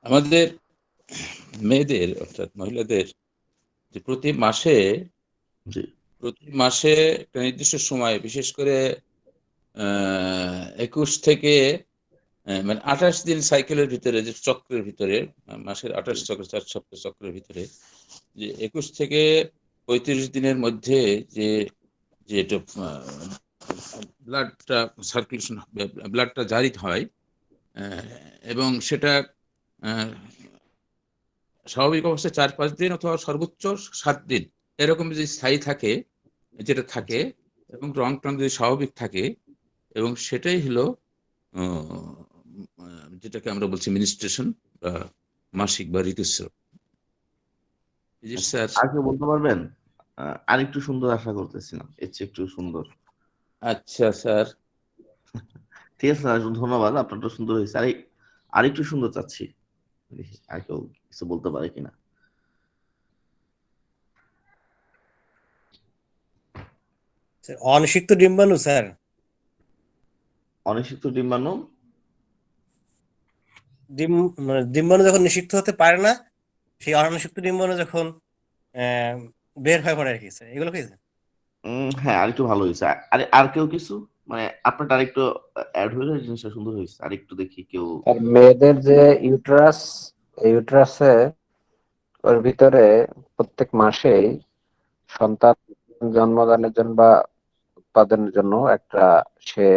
আমাদের মেয়েদের অর্থাৎ মহিলাদের যে প্রতি মাসে একটা নির্দিষ্ট সময়, বিশেষ করে 21 থেকে মানে 28 দিন সাইকেলের ভিতরে, যে চক্রের ভিতরে, মাসের 28 চক্র, 4 সপ্তাহ চক্রের ভিতরে, যে 21 থেকে 35 দিনের মধ্যে যে যেটা ব্লাডটা সার্কুলেশন, ব্লাডটা জারি হয়, এবং সেটা স্বাভাবিক অবস্থায় 4-5 দিন অথবা সর্বোচ্চ 7 দিন এরকম যদি স্থায়ী থাকে, যেটা থাকে, এবং রং টং যদি স্বাভাবিক থাকে, এবং সেটাই হলো যেটাকে আমরা বলছি মিনিস্ট্রেশন বা মাসিক বা ঋতুস্রাব। স্যার, আর কেউ বলতে পারবেন? আরেকটু সুন্দর আশা করতেছিলাম, এর চেয়ে একটু সুন্দর। আচ্ছা স্যার, ঠিক আছে স্যার, ধন্যবাদ, আপনারটা সুন্দর হয়েছে। আরেকটু সুন্দর চাচ্ছি, দেখি আর কেউ কিছু বলতে পারে কিনা। অনিষিক্ত ডিম্বাণু স্যার। অনিষিক্ত ডিম্বাণু ডিম্বাণু যখন নিষিক্ত হতে পারে না, সেই অনিষিক্ত ডিম্বাণু যখন বের হয়ে পড়ে আর কি স্যার, এগুলো কি? হ্যাঁ, আরেকটু ভালো হয়েছে। আর কেউ কিছু, মানে আপনারটা আরেকটু অ্যাড হয়ে যায়, জিনিসটা সুন্দর হয়েছে। আরেকটু দেখি কেউ। আর মেয়েদের যে ইউটেরাস, ইউটেরাসে ওর ভিতরে প্রত্যেক মাসেই সন্তান জন্মদানের জন্য বা উৎপাদনের জন্য একটা সে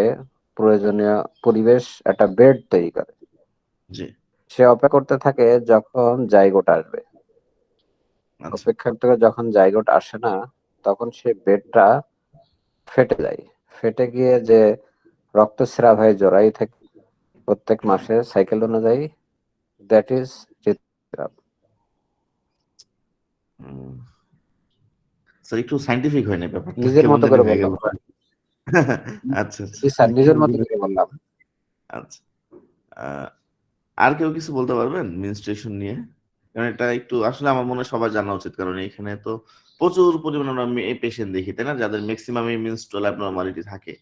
প্রয়োজনীয় পরিবেশ, একটা বেড তৈরি করে। জি, সে অপেক্ষা করতে থাকে যখন জাইগোট আসবে। আচ্ছা। অপেক্ষা করতে যখন জাইগোট আসে না, তখন সে বেডটা ফেটে যায়। ফেটে গিয়ে যে রক্তস্রাব হয় জরায়ু থেকে প্রত্যেক মাসে সাইকেল অনুযায়ী, দ্যাট ইজ ঋতুস্রাব। স্যার একটু সাইন্টিফিক হয় না ব্যাপারটা, নিজের কেমন মতো জানি করে হয়ে গেল। বললাম। আচ্ছা আচ্ছা জি স্যার, নিজের মতো করে বললাম। আচ্ছা। আর কেউ কিছু বলতে পারবেন মেনস্ট্রুয়েশন নিয়ে? কারণ এটা একটু আসলে আমার মনে হয় সবার জানা উচিত, কারণ এখানে তো প্রচুর পরিমাণে আমরা পেশেন্ট দেখি, তাই না, যাদের ম্যাক্সিমাম মেনস্ট্রুয়াল অ্যাবনরমালিটি থাকে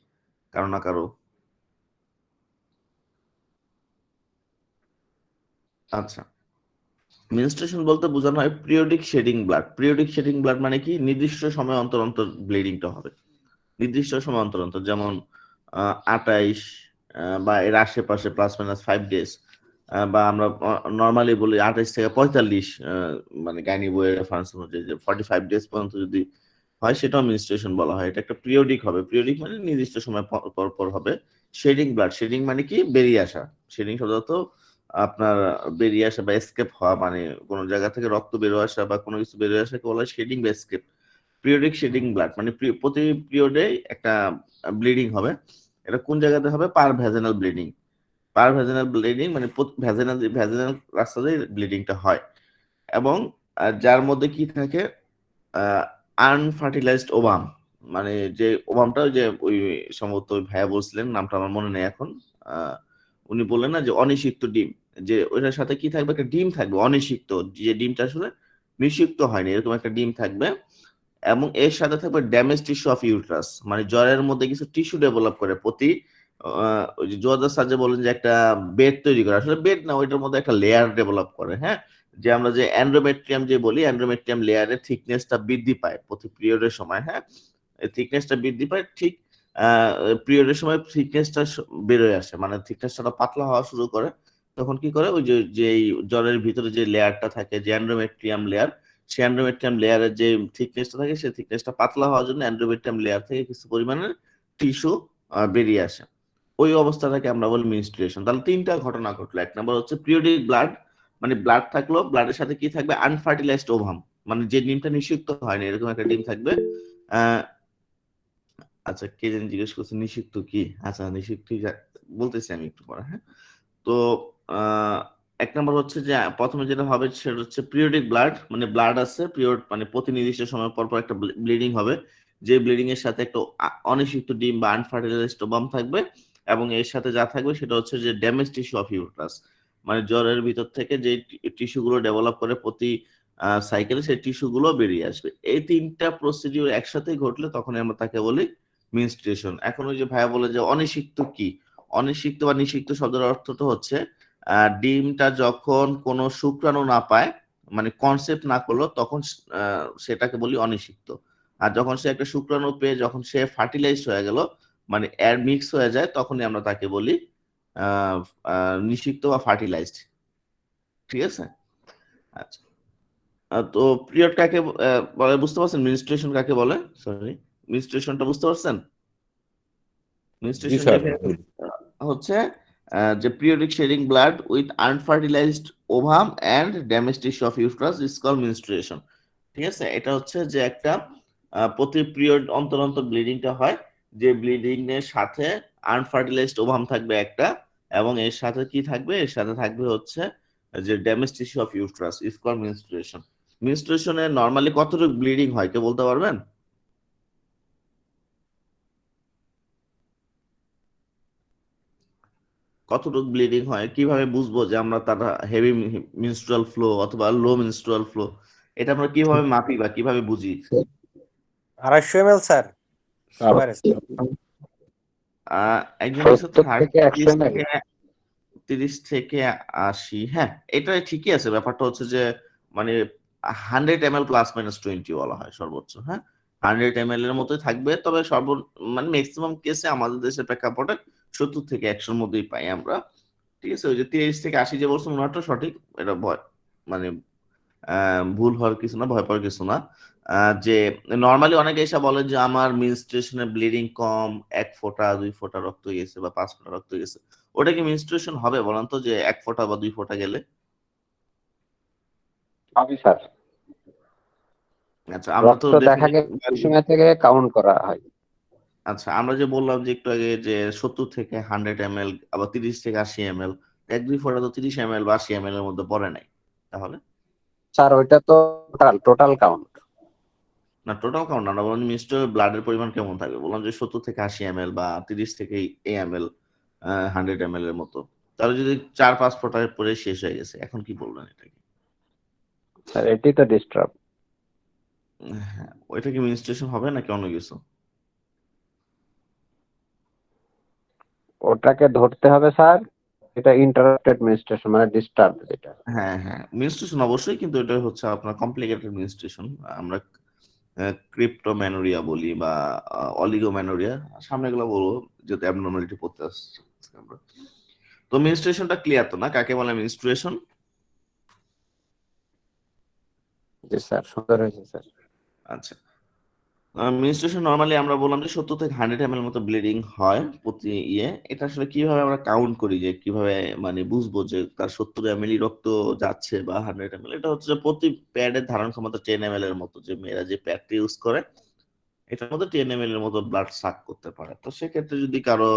কারো না কারো। আচ্ছা, মেনস্ট্রুয়েশন বলতে বোঝানো হয় periodic shedding blood. Periodic shedding blood মানে কি, নির্দিষ্ট সময় অন্তর অন্তর ব্লিডিংটা হবে, নির্দিষ্ট সময় অন্তর অন্তর, যেমন 28 বা এর আশেপাশে +-5 ডেজ, বা আমরা নর্মালি বলি 28 থেকে 45, মানে গাইনি বইয়ের রেফারেন্স অনুযায়ী যে 45 ডেজ পর্যন্ত যদি হয়, সেটাও মেনস্ট্রুয়েশন বলা হয়। এটা একটা পিরিয়ডিক হবে। পিরিয়ডিক মানে নির্দিষ্ট সময় পর পর হবে। শেডিং ব্লাড, শেডিং মানে কি, বেরিয়ে আসা। শেডিং সাধারণত আপনার বেরিয়ে আসা বা এসকেপ হওয়া, মানে কোনো জায়গা থেকে রক্ত বেরো আসা বা কোনো কিছু বেরোয় আসাকে বলা হয় শেডিং বা এসকেপ। পিরিয়ডিক শেডিং ব্লাড মানে প্রতি পিরিয়ডে একটা ব্লিডিং হবে। এটা কোন জায়গাতে হবে? পার ভ্যাজিনাল ব্লিডিং। পার ভ্যাজিনাল ব্লিডিং মানে ভ্যাজিনাল রাস্তা দিয়ে ব্লিডিংটা হয়। এবং যার মধ্যে কি থাকে, আনফার্টিলাইজড ওভাম, মানে যে ওভামটা, যে ওই সম্ভবত ওই ভাইয়া বলছিলেন, নামটা আমার মনে নেই এখন, উনি বললেন না যে অনিষিক্ত ডিম, যে ওইটার সাথে কি থাকবে, একটা ডিম থাকবে অনিষিক্ত, যে ডিমটা আসলে নিষিক্ত হয়নি, এরকম একটা ডিম থাকবে। এবং এর সাথে থাকবে ড্যামেজ টিস্যু অফ ইউট্রাস, মানে জ্বরের মধ্যে কিছু টিস্যু ডেভেলপ করে প্রতি, ওই যে জোয়াদার সাজে বলেন যে একটা বেড তৈরি করে, আসলে বেড না, ওইটার মধ্যে একটা লেয়ার ডেভেলপ করে। হ্যাঁ, যে আমরা যে অ্যান্ড্রোমেট্রিয়াম যে বলি, অ্যান্ড্রোমেট্রিয়াম লেয়ারের থিকনেসটা বৃদ্ধি পায় প্রতি পিরিয়ডের সময়। হ্যাঁ, থিকনেসটা বৃদ্ধি পায় ঠিক পিরিয়ডের সময়, থিকনেসটা বেরোয় আসে, মানে থিকনেসটা পাতলা হওয়া শুরু করে। তখন কি করে, ওই যে জ্বরের ভিতরে যে লেয়ারটা থাকে, যে অ্যান্ড্রোমেট্রিয়াম লেয়ার, সেই অ্যান্ড্রোমেট্রিয়াম লেয়ারের যে থিকনেসটা থাকে, সেই থিকনেসটা পাতলা হওয়ার জন্য অ্যান্ড্রোমেট্রিয়াম লেয়ার থেকে কিছু পরিমাণে টিস্যু বেরিয়ে আসে। ওই অবস্থাটাকে আমরা বলি মেনস্ট্রুয়েশন। তাহলে তিনটা ঘটনা ঘটলো। এক নম্বর হচ্ছে পিরিয়ডিক ব্লাড, মানে ব্লাড থাকলো, ব্লাডের সাথে কি থাকবে, আনফার্টিলাইজড ওভাম, মানে যে ডিমটা নিষিক্ত হয়নি, এরকম একটা ডিম থাকবে। আচ্ছা, কে জানি জিজ্ঞেস করছে নিষিক্ত কি? আচ্ছা, নিষিক্ত বলতেছি আমি একটু পরে। হ্যাঁ, তো এক নম্বর হচ্ছে যে প্রথমে যেটা হবে সেটা হচ্ছে পিরিয়ডিক ব্লাড, মানে ব্লাড আছে পিরিয়ড, মানে প্রতি নির্দিষ্ট সময় পর পর একটা ব্লিডিং হবে, যে ব্লিডিং এর সাথে একটা অনিষিক্ত ডিম বা আনফার্টিলাইজড ওভাম থাকবে। এবং এর সাথে যা থাকবে সেটা হচ্ছে যে ড্যামেজ টিস্যু অফ ইউট্রাস, মানে জ্বরের ভিতর থেকে যে টিস্যু গুলো ডেভেলপ করে প্রতি সাইকেলে, সেই টিস্যু গুলো বেরিয়ে আসবে। এই তিনটা প্রসিডিউর একসাথে ঘটলে তখন আমরা তাকে বলি মেনস্ট্রুয়েশন। এখন ওই যে ভাইয়া বলে যে অনিষিক্ত কি, অনিষিক্ত বা নিষিক্ত শব্দের অর্থটা হচ্ছে ডিমটা যখন কোনো শুক্রাণু না পায়, মানে কনসেপ্ট না করলো, তখন সেটাকে বলি অনিষিক্ত। আর যখন সে একটা শুক্রাণু পেয়ে যখন সে ফার্টিলাইজ হয়ে গেল, মানে এর মিক্স হয়ে যায়, তখনই আমরা তাকে বলি নিষিক্ত বা ফার্টিলাইজড। ঠিক আছে? আচ্ছা, তো পিরিয়ড কাকে বলে বুঝতে পারছেন? মেনস্ট্রুয়েশন কাকে বলে? সরি, মেনস্ট্রুয়েশনটা বুঝতে পারছেন? জি মেনস্ট্রুয়েশন স্যার, হচ্ছে যে periodic shedding blood with unfertilised ovum and damage tissue of uterus is call menstruation. ঠিক আছে? এটা হচ্ছে যে একটা প্রতি পিরিয়ড অন্তর অন্তর ব্লিডিংটা হয়, যে ব্লিডিং এর সাথে আনফার্টিলাইজড ওভাম থাকবে একটা, এবং এর সাথে কি থাকবে? এর সাথে থাকবে হচ্ছে যে damage tissue of uterus is call menstruation. মেনস্ট্রুয়েশনে নরমালি কতটুকু ব্লিডিং হয় কেউ বলতে পারবেন? কতটুকু ব্লিডিং হয়, কিভাবে বুঝবো যে আমরা তার হেভি মিনস্ট্রুয়াল ফ্লো অথবা লো মিনস্ট্রুয়াল ফ্লো, এটা আমরা কিভাবে মাপি বা কিভাবে বুঝি? 250 ml স্যার, এভারেজ। একজনের সাথে 70 থেকে 100 ml। 30 থেকে 80, হ্যাঁ এটা ঠিকই আছে। ব্যাপারটা হচ্ছে যে মানে 100 ml প্লাস মাইনাস 20 বলা হয় সর্বোচ্চ, হ্যাঁ 100 ml এর মতোই থাকবে, তবে মানে ম্যাক্সিমাম কেসে আমাদের দেশের প্রেক্ষাপটে 70 থেকে 100-র মধ্যেই পাই আমরা। ঠিক আছে? ওই যে 30 থেকে 80 যে বলছেন ওনারটা সঠিক, এটা ভয় মানে ভুল হওয়ার কিছু না, ভয় পাওয়ার কিছু না। যে নর্মালি অনেকে এসে বলে যে আমার মেনস্ট্রুয়েশনে ব্লিডিং কম, 1 ফোঁটা 2 ফোঁটা রক্ত গেছে বা 5 ফোঁটা রক্ত গেছে, ওটা কি মেনস্ট্রুয়েশন হবে বলেন তো? যে 1 ফোঁটা বা 2 ফোঁটা গেলে? হবে স্যার, আচ্ছা, আমরা তো রক্ত দেখা গেলে ওই সময় থেকে কাউন্ট করা হয়। আচ্ছা, আমরা যে বললাম যে একটু আগে যে 70 থেকে 100 ml, আবার 30 থেকে 80 ml, 1-2 ফোঁটা তো 30 ml বা 80 ml এর মধ্যে পড়ে নাই তাহলে? স্যার ওইটা তো টোটাল কাউন্ট। না, টোটাল কাউন্ট না, আমরা বললাম মিক্সড ব্লাডের পরিমাণ কেমন থাকবে, বললাম যে 70 থেকে 80 ml বা 30 থেকে ml, 100 ml এর মতো। তাহলে যদি 4-5 ফোঁটায় পরে শেষ হয়ে গেছে, এখন কি বলবেন এটাকে? স্যার এটি তো ডিস্টার্ব। হ্যাঁ, ওইটা কি মেনস্ট্রুয়েশন হবে নাকি অন্য কিছু? ওটাকে ধরতে হবে স্যার, এটা ইন্টারাপ্টেড মেনস্ট্রুয়েশন মানে ডিস্টার্ব যেটা। হ্যাঁ হ্যাঁ, মেনস্ট্রুয়েশন অবশ্যই, কিন্তু এটা হচ্ছে আপনার কমপ্লিকেটেড মেনস্ট্রুয়েশন। আমরা ক্রিপ্টোম্যানোরিয়া বলি বা অলিগোম্যানোরিয়া, সামনে এগুলো বলবো যেহেতু অ্যাবনর্মালিটি পড়তে আসছে আমরা। তো মেনস্ট্রুয়েশনটা ক্লিয়ার তো না, কাকে বলে মেনস্ট্রুয়েশন? জি স্যার, সুন্দর হয়েছে স্যার। আচ্ছা, মেনস্ট্রুয়েশন নরমালি আমরা বললাম যে 70 থেকে 100 ml মতো ব্লিডিং হয় প্রতি এটা আসলে কিভাবে আমরা কাউন্ট করি, যে কিভাবে মানে বুঝবো যে তার 70 ml রক্ত যাচ্ছে বা 100 ml? এটা হচ্ছে যে প্রতি প্যাডের ধারণ ক্ষমতা 10 ml এর মতো, যে মেয়েরা যে প্যাডটি ইউজ করে এটার মধ্যে 10 ml এর মতো ব্লাড সাক করতে পারে। তো সেক্ষেত্রে যদি কারো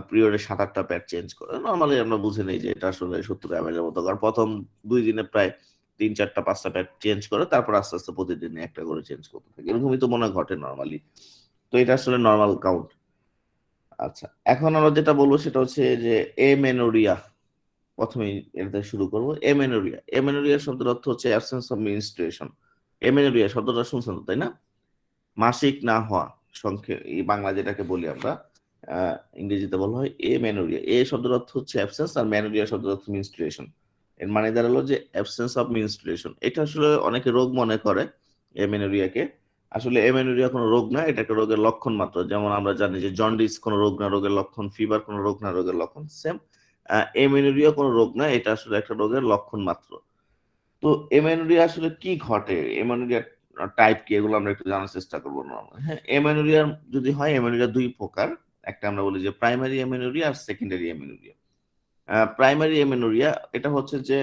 পিরিয়ডে 7-8টা প্যাড চেঞ্জ করে, নরমালি আমরা বুঝে নেই যে এটা আসলে 70 ml এর মতো, কারণ প্রথম 2 দিনে প্রায় 3-4টা-5টা প্যাড চেঞ্জ করে, তারপর আস্তে আস্তে প্রতিদিন একটা করে চেঞ্জ করতে থাকে, এরকমই তো মনে হয় ঘটে নরমালি। তো এটা আসলে নর্মাল কাউন্ট। আচ্ছা, এখন আমরা যেটা বলবো সেটা হচ্ছে যে এমেনোরিয়া। প্রথমেই এটা শুরু করব। এমেনোরিয়া, এমেনোরিয়া শব্দের অর্থ হচ্ছে অ্যাবসেন্স অফ মেনস্ট্রুয়েশন। এমেনোরিয়া শব্দটা শুনছেন তো, তাই না? মাসিক না হওয়া, সংক্ষেপে এই বাংলা যেটাকে বলি আমরা, ইংরেজিতে বলা হয় এমেনোরিয়া। এ শব্দের অর্থ হচ্ছে অ্যাবসেন্স, আর ম্যানোরিয়া শব্দের অর্থ মেনস্ট্রুয়েশন। এর মানে দাঁড়ালো যে অ্যাবসেন্স অফ মেনস্ট্রুয়েশন। এটা আসলে অনেকে রোগ মনে করে এমেনোরিয়াকে। আসলে এমেনোরিয়া কোনো রোগ না, এটা একটা রোগের লক্ষণ মাত্র। যেমন আমরা জানি যে জন্ডিস কোনো রোগ না, রোগের লক্ষণ; ফিভার কোনো রোগ না, রোগের লক্ষণ। সেম এমেনোরিয়া কোনো রোগ না, এটা আসলে একটা রোগের লক্ষণ মাত্র। তো এমেনোরিয়া আসলে কি ঘটে, এমেনোরিয়া টাইপ কি, এগুলো আমরা একটু জানার চেষ্টা করবো। হ্যাঁ, এমেনোরিয়া যদি হয়, এমেনোরিয়া 2 প্রকার। একটা আমরা বলি যে প্রাইমারি এমেনোরিয়া আর সেকেন্ডারি এমেনোরিয়া। প্রাইমারি এমেনোরিয়া এটা হচ্ছে যে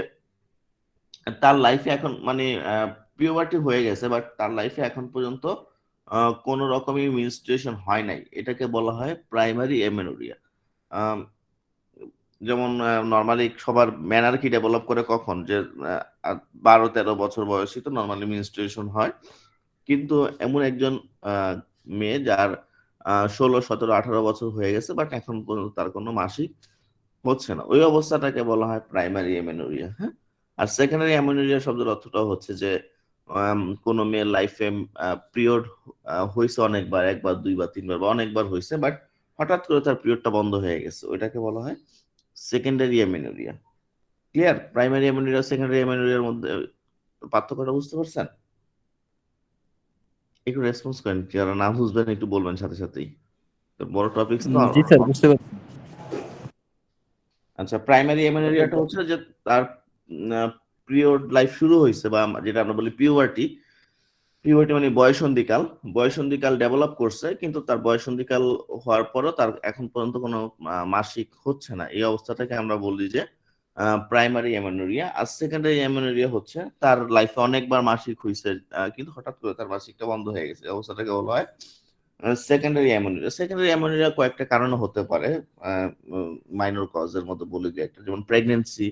তার লাইফে এখন মানে পিউবার্টি হয়ে গেছে, বাট তার লাইফে এখন পর্যন্ত কোনো রকমই মেনস্ট্রুয়েশন হয় নাই, এটাকে বলা হয় প্রাইমারি এমেনোরিয়া। যেমন নর্মালি সবার ম্যানার ডেভেলপ করে কখন, যে 12-13 বছর বয়সী তো নর্মালি মেনস্ট্রুয়েশন হয়। কিন্তু এমন একজন মেয়ে যার 16, 17, 18 বছর হয়ে গেছে, বাট এখন পর্যন্ত তার কোনো মাসিক হচ্ছে না, ওই অবস্থাটাকে বলা হয় প্রাইমারি এমেনোরিয়া। হ্যাঁ, আর সেকেন্ডারি এমেনোরিয়া শব্দের অর্থটা হচ্ছে যে কোনো মেয়ের লাইফে পিরিয়ড হয়েছে অনেকবার, 1 বার 2 বার 3 বার বা অনেকবার হয়েছে, বাট হঠাৎ করে তার পিরিয়ডটা বন্ধ হয়ে গেছে, ওইটাকে বলা হয় secondary amenorrhoea. Clear? Primary amenorrhoea secondary অ্যামেনোরিয়ার মধ্যে পার্থক্যটা বুঝতে পারছেন? একটু রেসপন্স করেন, যারা না বুঝবেন একটু বলবেন সাথে সাথেই, তো বড় টপিকস তো। জি স্যার, বুঝতে পারছি। আচ্ছা, প্রাইমারি অ্যামেনোরিয়াটা হচ্ছে যে তার পিরিয়ড লাইফ শুরু হয়েছে, বা যেটা আমরা বলি পিউবার্টি। পিউবার্টি মানে বয়সন্ধিকাল। বয়সন্ধিকাল ডেভেলপ করছে, কিন্তু তার বয়সন্ধিকাল হওয়ার পরও তার এখন পর্যন্ত কোনো মাসিক হচ্ছে না, এই অবস্থাটাকে আমরা বলি যে প্রাইমারি অ্যামেনোরিয়া। আর সেকেন্ডারি অ্যামেনোরিয়া হচ্ছে তার লাইফে অনেকবার মাসিক হয়েছে, কিন্তু হঠাৎ করে তার মাসিকটা বন্ধ হয়ে গেছে, এই অবস্থাটাকে বলা হয় সেকেন্ডারি অ্যামেনোরিয়া। সেকেন্ডারি অ্যামেনোরিয়া কয়েকটা কারণে হতে পারে, মাইনর কজের মধ্যে বলি যে একটা, যেমন প্রেগনেন্সি,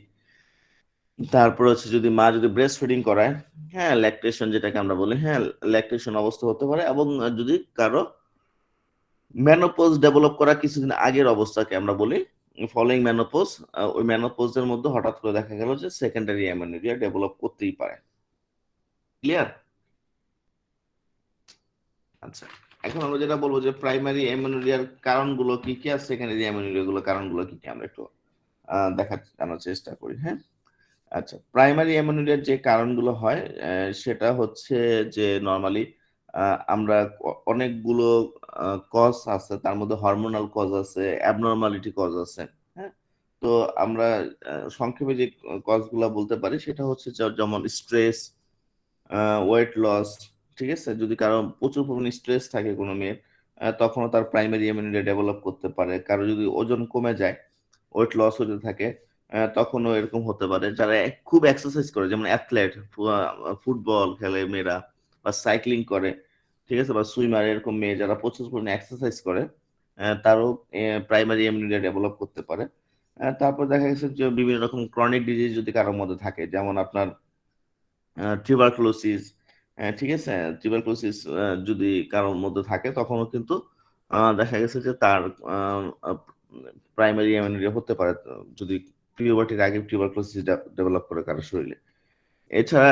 তারপর হচ্ছে যদি মা যদি ব্রেস্ট ফিডিং করায়, হ্যাঁ, ল্যাকটেশন যেটাকে আমরা বলি, হ্যাঁ, ল্যাকটেশন অবস্থা হতে পারে, এবং যদি কারো মেনোপজ ডেভেলপ করা কিছুদিন আগের অবস্থাকে আমরা বলি ফলোইং মেনোপজ, ওই মেনোপজের মধ্যে হঠাৎ করে দেখা গেল যে সেকেন্ডারি অ্যামেনোরিয়া ডেভেলপ করতেই পারে। ক্লিয়ার? আচ্ছা, এখন আমরা যেটা বলবো যে প্রাইমারি অ্যামেনোরিয়ার কারণগুলো কি কি, আর সেকেন্ডারি অ্যামেনোরিয়া গুলো কারণগুলো কি কি, আমরা একটু জানার চেষ্টা করি। হ্যাঁ, আচ্ছা, প্রাইমারি অ্যামেনোরিয়ার যে কারণগুলো হয় সেটা হচ্ছে যে নর্মালি আমরা অনেকগুলো কজ আছে, তার মধ্যে হরমোনাল কজ আছে, অ্যাবনর্মালিটি কজ আছে। হ্যাঁ, তো আমরা সংক্ষেপে যে কজগুলো বলতে পারি সেটা হচ্ছে যেমন স্ট্রেস, ওয়েট লস। ঠিক আছে, যদি কারো প্রচুর পরিমাণে স্ট্রেস থাকে কোনো মেয়ের, তখনও তার প্রাইমারি ইমিউনিটি ডেভেলপ করতে পারে। কারো যদি ওজন কমে যায়, ওয়েট লস হতে থাকে, তখনও এরকম হতে পারে। যারা খুব এক্সারসাইজ করে, যেমন অ্যাথলেট, ফুটবল খেলে মেয়েরা, বা সাইক্লিং করে, ঠিক আছে, বা সুইমার, এরকম মেয়ে যারা প্রচুর পরিমাণে এক্সারসাইজ করে, তারও প্রাইমারি ইমিউনিটি ডেভেলপ করতে পারে। তারপর দেখা গেছে যে বিভিন্ন রকম ক্রনিক ডিজিজ যদি কারোর মধ্যে থাকে, যেমন আপনার টিউবারকুলোসিস, ঠিক আছে, টিউবারকুলোসিস যদি কারোর মধ্যে থাকে, তখনও কিন্তু দেখা গেছে যে তার প্রাইমারি অ্যামেনোরিয়া হতে পারে, যদি পিউবার্টির আগে টিউবারকুলোসিস ডেভেলপ করে কারো শরীরে। এছাড়া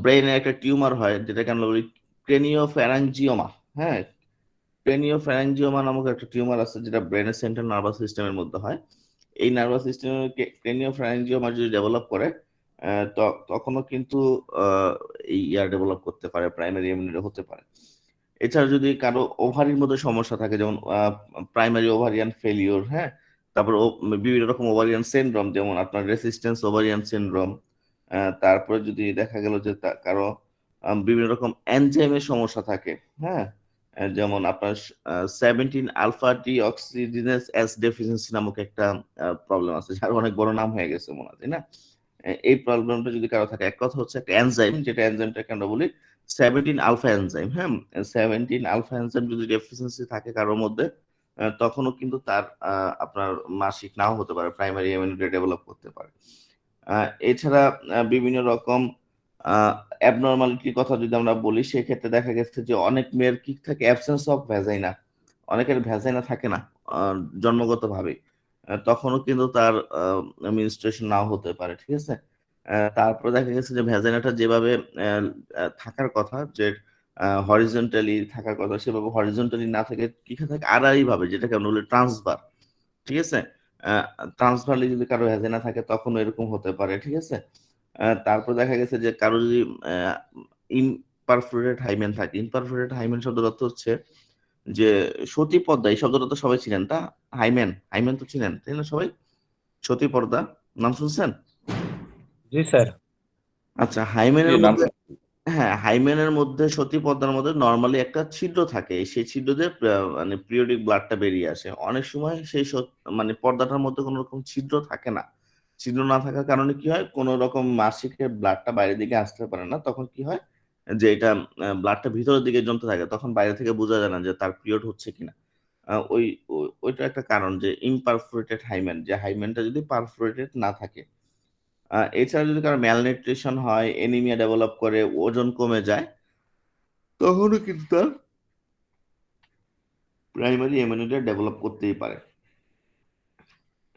ব্রেইনে একটা টিউমার হয়, যেটাকে আমরা বলি ক্রেনিওফ্যারাঞ্জিওমা। হ্যাঁ, ক্রেনিওফ্যারাঞ্জিওমা নামক একটা টিউমার আছে, যেটা ব্রেনের সেন্ট্রাল নার্ভাস সিস্টেমের মধ্যে হয়। এই নার্ভাস সিস্টেমের ক্রেনিওফ্যারাঞ্জিওমা যদি ডেভেলপ করে, তখনও কিন্তু এই ডেভেলপ করতে পারে, প্রাইমারি ইমিউনিটি হতে পারে। এছাড়া যদি কারো ওভারির মধ্যে সমস্যা থাকে, যেমন প্রাইমারি ওভারিয়ান ফেলিওর, হ্যাঁ, তারপর বিভিন্ন রকম ওভারিয়ান সিনড্রোম, যেমন আপনার রেসিস্টেন্স ওভারিয়ান সিনড্রোম। তারপরে যদি দেখা গেল যে কারো বিভিন্ন রকম এনজাইমের সমস্যা থাকে, হ্যাঁ, যেমন আপনার 17 আলফা টি অক্সিডেজ এস ডেফিসিয়েন্সি নামক একটা প্রবলেম আছে, যার অনেক বড় নাম হয়ে গেছে মনে হয়, তাই না? এই প্রবলেমটা যদি কারো থাকে, এক কথা হচ্ছে একটা এনজাইম, যেটা এনজাইমটাকে আমরা বলি 17 আলফা এনজাইম। হ্যাঁ, 17 আলফা এনজাইম যদি ডেফিসিয়েন্সি থাকে কারোর মধ্যে, তখনও কিন্তু তার আপনার মাসিক নাও হতে পারে, প্রাইমারি ইমিউনিটি ডেভেলপ করতে পারে। এছাড়া বিভিন্ন রকম অ্যাবনর্মালিটির কথা যদি আমরা বলি, সেক্ষেত্রে দেখা গেছে যে অনেক মেয়ের কি থাকে, অ্যাবসেন্স অফ ভ্যাজাইনা, অনেকের ভ্যাজাইনা থাকে না জন্মগতভাবে, তখনও কিন্তু তার মেনস্ট্রুয়েশন নাও হতে পারে। ঠিক আছে, তারপরে দেখা গেছে যে ভ্যাজাইনাটা যেভাবে থাকার কথা, যে হরিজন্টালি থাকার কথা, সেভাবে হরিজন্টালি না থাকে, কি থাকে আড়াআড়ি ভাবে, যেটাকে আমরা বলি ট্রান্সভার। ঠিক আছে, ট্রান্সভারলি যদি কারো ভ্যাজাইনা থাকে, তখন এরকম হতে পারে। ঠিক আছে, তারপর দেখা গেছে যে কারো যদি ইমপারফোরেটেড হাইমেন থাকে, ইমপারফোরেটেড হাইমেন শব্দের অর্থ হচ্ছে যে সতী পর্দা, এই শব্দটা তো সবাই চিনেন, তা হাইমেন, হাইমেন তো চিনেন তাই না সবাই? সতী পর্দা নাম শুনছেন? জি স্যার। আচ্ছা, হাইমেনের নাম মধ্যে, হ্যাঁ, হাইমেনের মধ্যে সতী পর্দার মধ্যে নর্মালি একটা ছিদ্র থাকে, সেই ছিদ্র দিয়ে মানে পিরিয়ডিক ব্লাডটা বেরিয়ে আসে। অনেক সময় সেই মানে পর্দাটার মধ্যে কোনো রকম ছিদ্র থাকে না। ছিদ্র না থাকার কারণে কি হয়, কোনো রকম মাসিকের ব্লাডটা বাইরের দিকে আসতে পারে না। তখন কি হয় যে এটা ব্লাডটা ভিতরের দিকে জমতে থাকে, তখন বাইরে থেকে বোঝা যায় না যে তার পিরিয়ড হচ্ছে কিনা। ওইটা একটা কারণ, যে ইমপারফোরেটেড হাইমেন, যে হাইমেনটা যদি পারফোরেটেড না থাকে। এছাড়া যদি কারো ম্যালনিউট্রিশন হয়, এনিমিয়া ডেভেলপ করে, ওজন কমে যায়, তখনও কিন্তু তার প্রাইমারি এমিউনিটি ডেভেলপ করতেই পারে।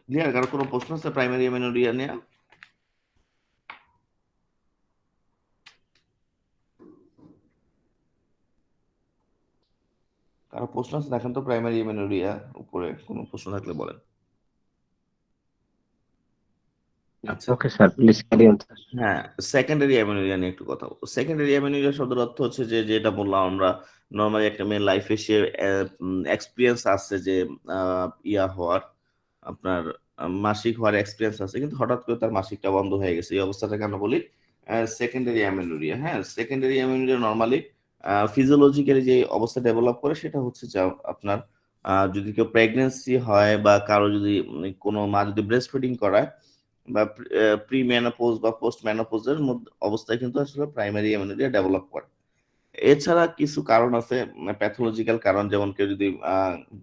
ক্লিয়ার? কারো কোনো প্রশ্ন আছে প্রাইমারি এমিউনিটি নিয়ে? কারো আর প্রশ্ন আছে দেখেন তো, প্রাইমারি এমেনুরিয়া উপরে কোনো প্রশ্ন থাকলে বলেন। আচ্ছা, okay sir, please carry on. হ্যাঁ, সেকেন্ডারি অ্যামেনুরিয়া নিয়ে একটু কথা বলবো। সেকেন্ডারি অ্যামেনুরিয়া শব্দের অর্থ হচ্ছে যে, যেটা বললাম আমরা, নর্মালি একটা মেয়ের লাইফে সে এক্সপিরিয়েন্স আছে যে ইয়া হওয়ার, আপনার মাসিক হওয়ার এক্সপিরিয়েন্স আছে, কিন্তু হঠাৎ করে তার মাসিকটা বন্ধ হয়ে গেছে। এই অবস্থাটাকে আমরা বলি সেকেন্ডারি অ্যামেনুরিয়া। হ্যাঁ, সেকেন্ডারি অ্যামেনুরিয়া নর্মালি ফিজিওলজিক্যালি যে অবস্থা ডেভেলপ করে সেটা হচ্ছে যে আপনার যদি কেউ প্রেগনেন্সি হয় বা কারো যদি কোনো মা যদি ব্রেস্ট ফিডিং করায় বা প্রি মেনোপজ বা পোস্ট মেনোপজের মধ্যে অবস্থায় কিন্তু আসলে প্রাইমারি অ্যামেনুরিয়া ডেভেলপ করে। এছাড়া কিছু কারণ আছে, প্যাথোলজিক্যাল কারণ, যেমন কেউ যদি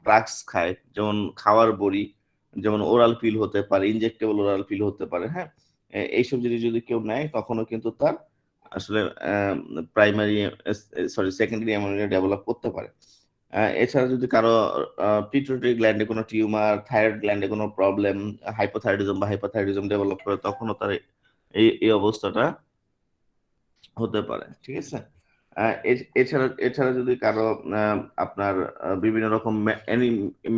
ড্রাগস খায়, যেমন খাওয়ার বড়ি, যেমন ওরাল পিল হতে পারে, ইনজেক্টেবল ওরাল পিল হতে পারে। হ্যাঁ, এইসব জিনিস যদি কেউ নেয় তখনও কিন্তু তার আসলে প্রাইমারি সেকেন্ডারি অ্যামেনুরিয়া ডেভেলপ করতে পারে। এছাড়া যদি কারো পিটুইটারি গ্ল্যান্ডে কোনো টিউমার, থাইরয়েড গ্ল্যান্ডে কোনো প্রবলেম, হাইপোথাইরয়েডিজম বা হাইপাথাইরয়েডিজম ডেভেলপ করে, তখনও তার এই অবস্থাটা হতে পারে। ঠিক আছে। এছাড়া এছাড়া যদি কারো আপনার বিভিন্ন রকম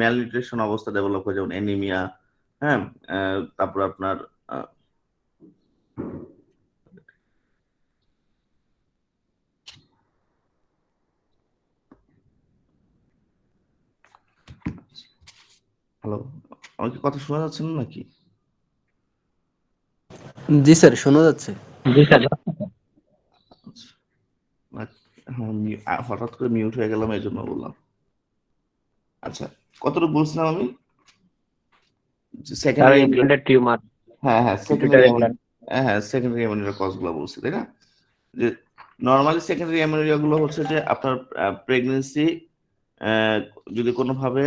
ম্যালনিউট্রিশন অবস্থা ডেভেলপ হয়, যেমন অ্যানিমিয়া। হ্যাঁ, তারপর আপনার হ্যালো, আমার কি কথা শোনা যাচ্ছে না নাকি? জি স্যার, শোনা যাচ্ছে। জি স্যার। আচ্ছা, হঠাৎ করে মিউট হয়ে গেলাম, এই জন্য বললাম। আচ্ছা, কতটুকু বলছিলাম আমি? স্যার, সেকেন্ডারি, এই গ্ল্যান্ডের টিউমার, হ্যাঁ সেকেন্ডারি, পিটুইটারি গ্ল্যান্ড। হ্যাঁ সেকেন্ডারি অ্যামেনুরিয়া কজগুলো বলছি, তাই না? যে নর্মালি সেকেন্ডারি অ্যামেনুরিয়া গুলো হচ্ছে যে আপনার প্রেগনেন্সি যদি কোনোভাবে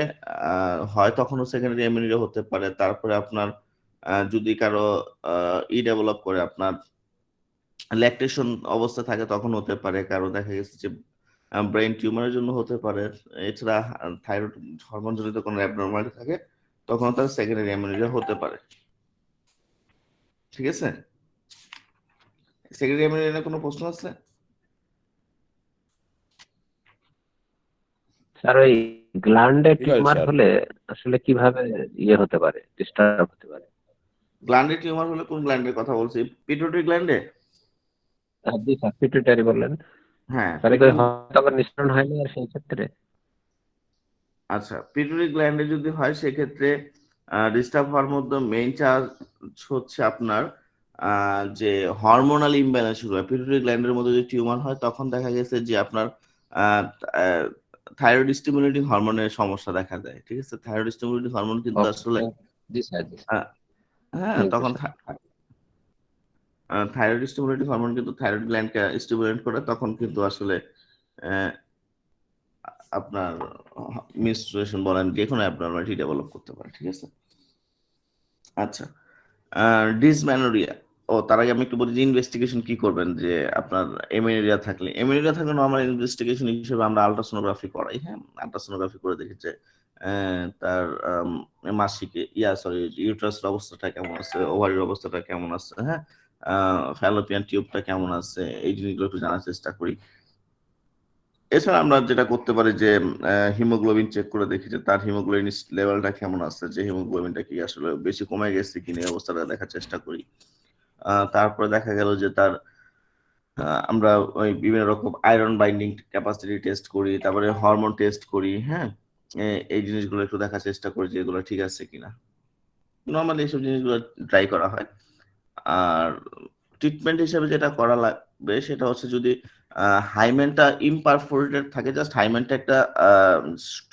হয় তখনও সেকেন্ডারি অ্যামেনুরিয়া হতে পারে। তারপরে আপনার যদি কারো ডেভেলপ করে, আপনার ল্যাকটেশন অবস্থা থাকে তখন হতে পারে। কারো দেখা গেছে যে ব্রেন টিউমারের জন্য হতে পারে। এছাড়া থাইরয়েড হরমোন জনিত কোনো অ্যাবনরমালিটি থাকে তখন তার সেকেন্ডারি অ্যামেনুরিয়া হতে পারে। ঠিক আছে। সেকেন্ডারি অ্যামেনুরিয়া কোনো প্রশ্ন আছে? স্যার, ওই গ্ল্যান্ডের ঠিক আছে টিউমার স্যার। হলে আসলে কিভাবে ইয়ে হতে পারে, ডিস্টার্ব হতে পারে? গ্ল্যান্ডে টিউমার হলে কোন গ্ল্যান্ডের কথা বলছি? পিটুইটারি গ্ল্যান্ডে? জি স্যার, পিটুইটারি বললেন। হ্যাঁ, স্যার, কি হয়তো আবার নিঃসরণ হয়নি আর সেই ক্ষেত্রে? আচ্ছা, পিটুইটারি গ্ল্যান্ডে যদি হয় সেক্ষেত্রে ডিস্টার্ব হওয়ার মধ্যে মেইন চার্জ হচ্ছে আপনার যে হরমোনাল ইমব্যালেন্স শুরু হয়। পিটুইটারি গ্ল্যান্ডের মধ্যে যদি টিউমার হয় তখন দেখা গেছে যে আপনার থাইরয়েড স্টিমুলেটিং হরমোনের সমস্যা দেখা দেয়। ঠিক আছে, থাইরয়েড স্টিমুলেটিং হরমোন কিন্তু আসলে জি স্যার, জি আহ, হ্যাঁ, স্যার। তখন থাইরয়েড স্টিমুলেটিং হরমোন কিন্তু থাইরয়েড গ্ল্যান্ডকে স্টিমুলেট করে, তখন কিন্তু আসলে আহ, আপনার মেনস্ট্রুয়েশন বলেন যে কোনো অ্যাবনরমালিটি ডেভেলপ করতে পারে। ঠিক আছে। আচ্ছা, ডিসম্যানোরিয়া। তার আগে আমি একটু বলি যে ইনভেস্টিগেশন কি করবেন। যে আপনার এমেনোরিয়া থাকলে নর্মাল ইনভেস্টিগেশন হিসেবে আমরা আলট্রাসোনোগ্রাফি করাই। হ্যাঁ, আলট্রাসোনোগ্রাফি করে দেখি যে তার মাসিক ইউট্রাসের অবস্থাটা কেমন আছে, ওভারির অবস্থাটা কেমন আছে, হ্যাঁ, ফ্যালোপিয়ান টিউবটা কেমন আছে, এই জিনিসগুলো একটু জানার চেষ্টা করি। এছাড়া আমরা যেটা করতে পারি যে হিমোগ্লোবিন চেক করে দেখি যে তার হিমোগ্লোবিন লেভেলটা কেমন আছে, যে হিমোগ্লোবিনটা কি আসলে বেশি কমে গেছে কিনা, এই অবস্থাটা দেখার চেষ্টা করি। তারপরে দেখা গেল যে তার আমরা ওই বিভিন্ন রকম আয়রন বাইন্ডিং ক্যাপাসিটি টেস্ট করি, তারপরে হরমোন টেস্ট করি। হ্যাঁ, এই জিনিসগুলো একটু দেখার চেষ্টা করি যে এগুলো ঠিক আছে কিনা। নর্মালি এইসব জিনিসগুলো ট্রাই করা হয়। আর ট্রিটমেন্ট হিসেবে যেটা করা লাগবে সেটা হচ্ছে, যদি হাইমেনটা ইমপারফোরেটেড থাকে, জাস্ট হাইমেনটা একটা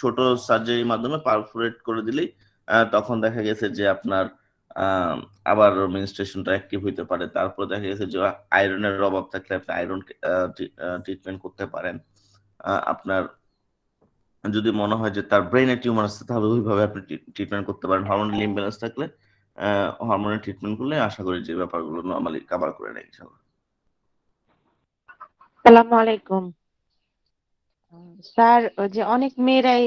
ছোট সার্জারির মাধ্যমে পারফোরেট করে দিলেই তখন দেখা গেছে যে আপনার আবার মেনস্ট্রুয়েশনটা অ্যাক্টিভ হইতে পারে। তারপর দেখা গেছে যে আয়রনের অভাব থাকলে আপনি আয়রন ট্রিটমেন্ট করতে পারেন। আপনার যদি মনে হয় যে তার ব্রেনে টিউমার আছে তাহলে ওইভাবে আপনি ট্রিটমেন্ট করতে পারেন। হরমোনাল ইমব্যালেন্স থাকলে হরমোনাল ট্রিটমেন্ট করলে আশা করি যে ব্যাপারগুলো নরমালি কভার করে নেয় ইনশাআল্লাহ। আসসালামু আলাইকুম। স্যার ওই যে অনেক মেয়েরাই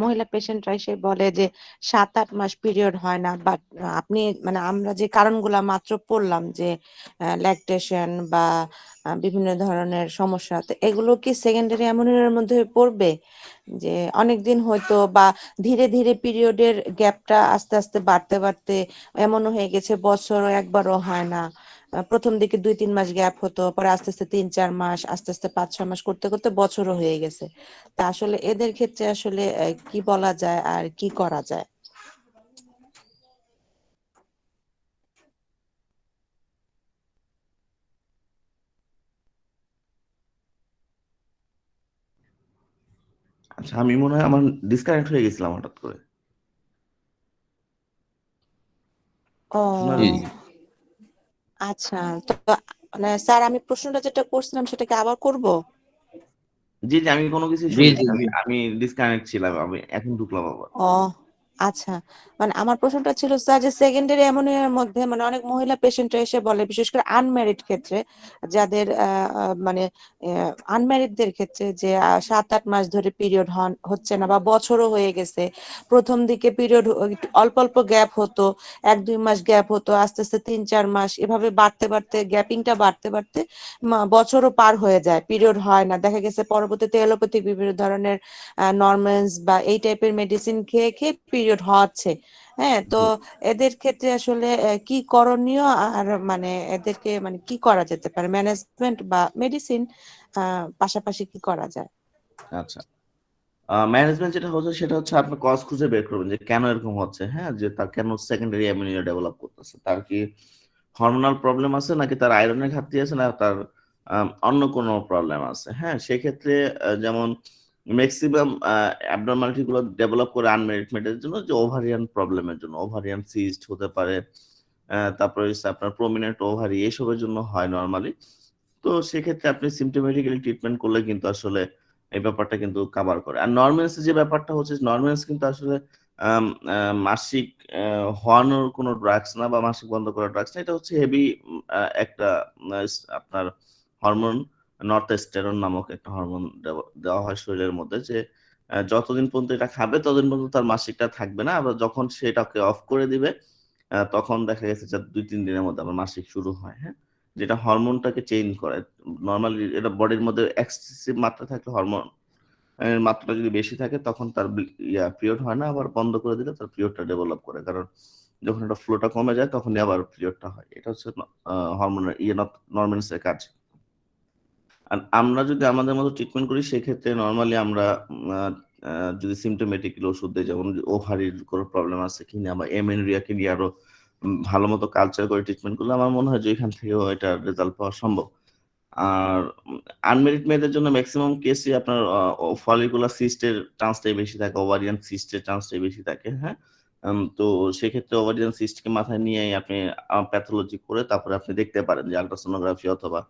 মহিলা পেশেন্টরা এসে বলে যে 7-8 মাস পিরিয়ড হয় না, বাট আপনি মানে আমরা যে কারণগুলা মাত্র পড়লাম যে ল্যাকটেশন বা বিভিন্ন ধরনের সমস্যা, তো এগুলো কি সেকেন্ডারি অ্যামোনিয়ার মধ্যে পড়বে? যে অনেক দিন হয়তো বা ধীরে ধীরে পিরিয়ডের গ্যাপটা আস্তে আস্তে বাড়তে বাড়তে এমনও হয়ে গেছে বছরও একবারও হয় না। প্রথম দিকে 2-3 মাস গ্যাপ হতো, পরে আস্তে আস্তে 3-4 মাস, আস্তে আস্তে 5-6 মাস করতে করতে বছরও হয়ে গেছে। তা আসলে এদের ক্ষেত্রে আসলে কি বলা যায় আর কি করা যায়? আচ্ছা, আমি মনে হয় আমার ডিসকানেক্ট হয়ে গেছিলাম হঠাৎ করে। শোনা জি ও যাচ্ছে? জি আচ্ছা, তো মানে স্যার আমি প্রশ্নটা যেটা করছিলাম সেটাকে আবার করব? জি, জি, আমি কোনো কিছুই জি শুনি জি নাই। আমি জি আমি ডিসকানেক্ট ছিলাম। আমি এখন ঢুকলাম আবার। ও আচ্ছা, মানে আমার প্রশ্নটা ছিল স্যার যে সেকেন্ডারি অ্যামোনিয়ার মধ্যে মানে অনেক মহিলা পেশেন্টরা এসে বলে, বিশেষ করে আনম্যারিড ক্ষেত্রে, যাদের মানে আনম্যারিডদের ক্ষেত্রে যে 7-8 মাস ধরে পিরিয়ড হচ্ছে না বা বছরও হয়ে গেছে। প্রথম দিকে পিরিয়ড অল্প অল্প গ্যাপ হতো, 1-2 মাস গ্যাপ হতো, আস্তে আস্তে 3-4 মাস, এভাবে বাড়তে বাড়তে গ্যাপিংটা বাড়তে বাড়তে বছরও পার হয়ে যায়, পিরিয়ড হয় না। দেখা গেছে পরবর্তীতে এলোপ্যাথিক বিভিন্ন ধরনের নরম্যান্স বা এই টাইপের মেডিসিন খেয়ে খেয়ে পিরিয়ড হচ্ছে। হ্যাঁ, তো জি, এদের ক্ষেত্রে আসলে কি করণীয় আর মানে এদেরকে মানে কি করা যেতে পারে, ম্যানেজমেন্ট বা মেডিসিন পাশাপাশি কি করা যায়? আচ্ছা। ম্যানেজমেন্ট যেটা হচ্ছে সেটা হচ্ছে আপনি কজ খুঁজে বের করবেন যে কেন এরকম হচ্ছে, হ্যাঁ? যে তার কেন সেকেন্ডারি অ্যামিনিয়া ডেভেলপ করতেছে। তার কি হরমোনাল প্রবলেম আছে, নাকি তার আয়রনের ঘাটতি আছে, না তার অন্য কোনো প্রবলেম আছে, হ্যাঁ? সেক্ষেত্রে যেমন মেক্সিমাম অ্যাবনরমালিটি গুলো ডেভেলপ করে আনমেরিড মেয়েদের জন্য, যে ওভারিয়ান প্রবলেমের জন্য। ওভারিয়ান সিস্ট হতে পারে, তারপরে হচ্ছে আপনার প্রমিনেন্ট ওভারি, এসবের জন্য হয় নরমালি। তো সেক্ষেত্রে আপনি সিম্পটোমেটিক্যালি ট্রিটমেন্ট করলে কিন্তু আসলে এই ব্যাপারটা কিন্তু কাভার করে। আর নরমেন্স যে ব্যাপারটা হচ্ছে, নরমেন্স কিন্তু আসলে আম আ মাসিক হওয়ানোর কোনো ড্রাগস না, বা মাসিক বন্ধ করার ড্রাগস না। এটা হচ্ছে হেভি একটা আপনার হরমোন, নর্থেস্টেরন নামক একটা হরমোন দেওয়া হয় শরীরের মধ্যে, যে যতদিন পর্যন্ত এটা খাবে ততদিন পর্যন্ত তার মাসিকটা থাকবে না। আবার যখন সে এটাকে অফ করে দিবে, তখন দেখা গেছে যে ২-৩ দিনের মধ্যে আবার মাসিক শুরু হয়, হ্যাঁ? যেটা হরমোনটাকে চেঞ্জ করে। নরমালি এটা বডির মধ্যে এক্সেসিভ মাত্রা থাকলে, হরমোন এর মাত্রাটা যদি বেশি থাকে, তখন তার পিরিয়ড হয় না। আবার বন্ধ করে দিলে তার পিরিয়ডটা ডেভেলপ করে। কারণ যখন এটা ফ্লোটা কমে যায় তখনই আবার পিরিয়ডটা হয়। এটা হচ্ছে হরমোনের নরমেন্স এর কাজ। আর আমরা যদি আমাদের মতো ট্রিটমেন্ট করি, সেক্ষেত্রে নরমালি আমরা আ আ যদি সিম্পটোমেটিক্যালি ওষুধ দেই, যেমন ওভারির কোনো প্রবলেম আছে কিনা, বা এমেনরিয়াকে নিয়ে আরো ভালো মতো কালচার করে ট্রিটমেন্ট করলে আমার মনে হয় যে এখান থেকেও এটার রেজাল্ট পাওয়া সম্ভব। আর আনমেরিড মেয়েদের জন্য মেক্সিমাম কেসই আপনার ফলিকুলার সিস্টের চান্সটাই বেশি থাকে, ওভারিয়ান সিস্টের চান্সটাই বেশি থাকে, হ্যাঁ? তো সেক্ষেত্রে ওভারিয়ান সিস্টকে মাথায় নিয়েই আপনি প্যাথোলজি করে তারপরে আপনি দেখতে পারেন যে আল্ট্রাসোনোগ্রাফি, অথবা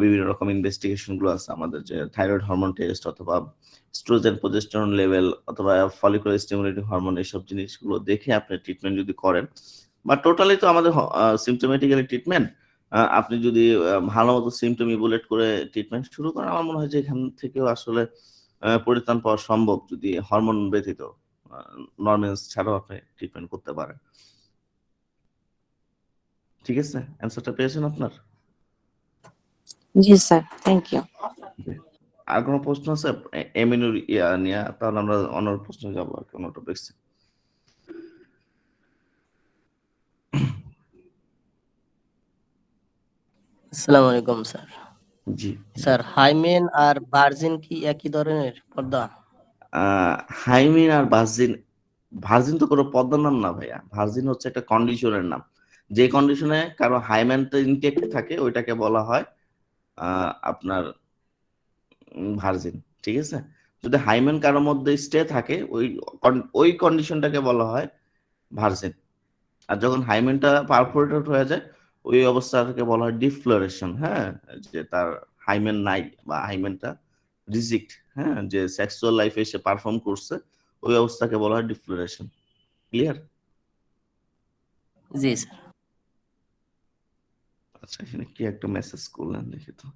বিভিন্ন রকম ইনভেস্টিগেশন গুলো আছে আমাদের, যে থাইরয়েড হরমোন টেস্ট, অথবা এস্ট্রোজেন, প্রোজেস্টেরন লেভেল, অথবা ফলিকুলার স্টিমুলেটিং হরমোন, এসব জিনিসগুলো দেখে আপনি ট্রিটমেন্ট যদি করেন, বা টোটালি তো আমাদের সিম্পটোমেটিক্যালি ট্রিটমেন্ট, আপনি যদি ভালো মতো সিম্পটম ইভ্যালুয়েট করে ট্রিটমেন্ট শুরু করেন, আমার মনে হয় যে এখান থেকেও আসলে পরিত্রাণ পাওয়া সম্ভব, যদি হরমোন ব্যতীত আ নরমেন্স ছাড়াও আপনি ট্রিটমেন্ট করতে পারেন। ঠিক আছে? অ্যান্সারটা পেয়েছেন আপনার? জি স্যার, থ্যাংক ইউ। জি। আর কোন প্রশ্ন আছে এমিনুর নিয়া? তাহলে আমরা অন্য প্রশ্নে যাবো আরকি, অন্য টপিকস এ। আসসালামু আলাইকুম স্যার। জি, স্যার, ওয়ালাইকুম। হাইমেন আর ভার্জিন কি একই ধরনের পর্দা? আ হাইমিন আর ভার্জিন, ভার্জিন তো কোনো পদ্মার নাম না ভাইয়া। ভার্জিন হচ্ছে একটা কন্ডিশনের নাম। যে কন্ডিশনে কারো হাইমেনটা ইনটেক্ট থাকে, ওইটাকে বলা হয় আ আপনার ভার্জিন। ঠিক আছে? যদি হাইমেন কারো মধ্যে স্টে থাকে, ওই কন্ডিশনটাকে বলা হয় ভার্জিন। আর যখন হাইমেনটা পারফোরেটেড হয়ে যায়, ওই অবস্থাটাকে বলা হয় ডিফ্লোরেশন, হ্যাঁ? যে তার হাইমেন নাই, বা হাইমেনটা রিজেক্ট, হ্যাঁ? যে সেক্সুয়াল লাইফ এ সে পারফর্ম করছে, ওই অবস্থাকে বলা হয় ডিফ্লোরেশন। ক্লিয়ার? জি স্যার। আচ্ছা, এখানে কি একটা মেসেজ করলেন দেখি তো।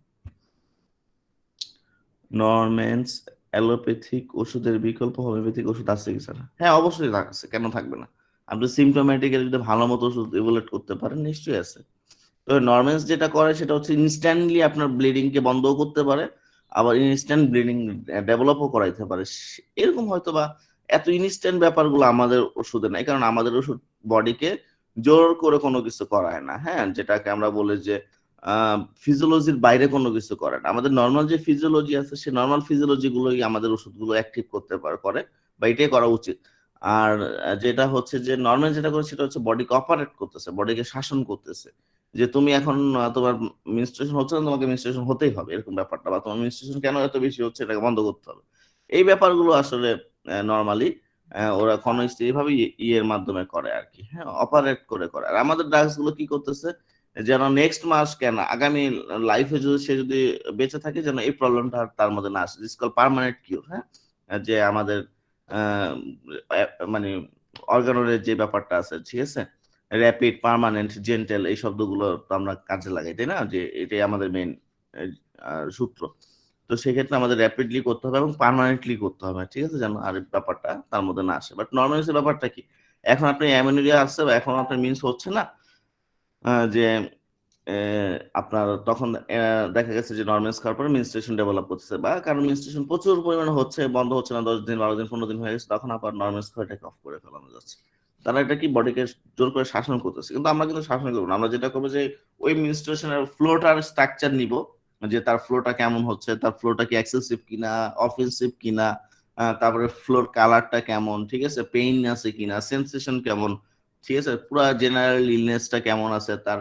নরম্যান্স অ্যালোপ্যাথিক ওষুধের বিকল্প হোমিওপ্যাথিক ওষুধ আছে কি স্যার? হ্যাঁ, অবশ্যই আছে, কেন থাকবে না? আপনি সিমটোম্যাটিক এর যদি ভালো মতো ওষুধ ইভ্যালুয়েট করতে পারেন, নিশ্চয়ই আছে। তো নরম্যান্স যেটা করে সেটা হচ্ছে ইনস্ট্যান্টলি আপনার ব্লিডিং কে বন্ধও করতে পারে, আবার ইনস্ট্যান্ট ব্লিডিং ডেভেলপও করাইতে পারে। এরকম হয়তো বা এত ইনস্ট্যান্ট ব্যাপারগুলো আমাদের ওষুধে নাই, কারণ আমাদের ওষুধ বডিকে জোর করে কোনো কিছু করায় না। হ্যাঁ, যেটাকে আমরা বলি যে ফিজিওলজির বাইরে কোনো কিছু করে না। আমাদের নর্মাল যে ফিজিওলজি আছে, সেই নর্মাল ফিজিওলজি গুলোই আমাদের ওষুধগুলো অ্যাক্টিভ করতে করে, বা এটাই করা উচিত। আর যেটা হচ্ছে যে নর্মাল যেটা করে সেটা হচ্ছে বডিকে অপারেট করতেছে, বডিকে শাসন করতেছে, যে তুমি এখন তোমার মেনস্ট্রুয়েশন হচ্ছে না, তোমাকে মেনস্ট্রুয়েশন হতেই হবে, এরকম ব্যাপারটা, বা তোমার মেনস্ট্রুয়েশন কেন এত বেশি হচ্ছে এটাকে বন্ধ করতে হবে। এই ব্যাপারগুলো আসলে নর্মালি ওরা ক্ষণস্থায়ী ভাবে ইয়ের মাধ্যমে করে আর কি, হ্যাঁ, অপারেট করে। আর আমাদের ড্রাগস গুলো কি করতেছে, যেন নেক্সট মাস কেন আগামী লাইফে যদি সে যদি বেঁচে থাকে, যেন এই প্রবলেমটা তার মধ্যে না আসে। This call permanent cure. হ্যাঁ, যে আমাদের মানে অর্গানের যে ব্যাপারটা আছে, ঠিক আছে, র্যাপিড, পার্মানেন্ট, জেন্টেল, এই শব্দগুলো তো আমরা কাজে লাগাই, তাই না, যে এটাই আমাদের মেইন সূত্র। তো সেক্ষেত্রে আমাদের র্যাপিডলি করতে হবে এবং পার্মানেন্টলি করতে হবে, ঠিক আছে, যেন আর এই ব্যাপারটা তার মধ্যে না আসে। বাট নর্মালি ব্যাপারটা কি, এখন আপনি অ্যামেনোরিয়া আসছে বা এখন আপনার মিন্স হচ্ছে না, যে আপনার তখন দেখা গেছে যে নরমেন্স খাওয়ার পরে মেনস্ট্রুয়েশন ডেভেলপ করতেছে, বা কারণ মেনস্ট্রুয়েশন প্রচুর পরিমাণে হচ্ছে, বন্ধ হচ্ছে না, 10 দিন 12 দিন 15 দিন হয়ে গেছে, তখন আবার নরমেন্স খাওয়াটাকে অফ করে ফেলানো যাচ্ছে। তারা এটা কি বডিকে জোর করে শাসন করতেছে, কিন্তু আমরা কিন্তু শাসন করবো না। আমরা যেটা করবো যে ওই মেনস্ট্রুয়েশনের ফ্লোটার স্ট্রাকচার নিব, যে তার ফ্লোটা কেমন হচ্ছে, তার ফ্লোটা কি এক্সেসিভ কিনা, অফেন্সিভ কিনা, তারপরে ফ্লোর কালারটা কেমন, ঠিক আছে, পেইন আছে কিনা, সেন্সেশন কেমন, ঠিক আছে, পুরো জেনারেল ইলনেসটা কেমন আছে, তার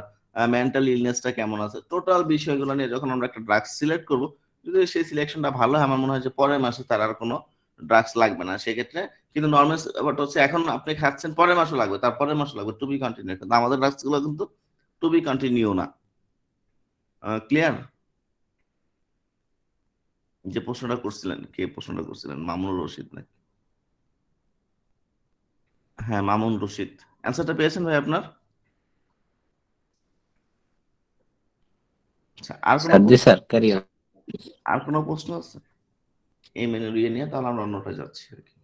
মেন্টাল ইলনেসটা কেমন আছে, টোটাল বিষয়গুলো নিয়ে যখন আমরা একটা ড্রাগস সিলেক্ট করব, যদি সেই সিলেকশনটা ভালো হয়, আমার মনে হয় যে পরের মাসে তার আর কোনো ড্রাগস লাগবে না সেক্ষেত্রে। কিন্তু নর্মাল ব্যাপারটা হচ্ছে এখন আপনি খাচ্ছেন, পরের মাসও লাগবে, তারপরের মাসও লাগবে, টু বি কন্টিনিউ। কিন্তু আমাদের ড্রাগস গুলো কিন্তু টু বি কন্টিনিউ না। ক্লিয়ার? যে প্রশ্নটা করছিলেন, কে প্রশ্নটা করছিলেন, মামুনুর রশিদ নাকি? হ্যাঁ, মামুন রশিদ। অ্যান্সারটা পেয়েছেন ভাই আপনার? আচ্ছা, আর কোনো স্যার জি স্যার, ক্যারি অন। আর কোনো প্রশ্ন আছে এই মেনু নিয়ে? তাহলে আমরা অন্যটা যাচ্ছি আর কি।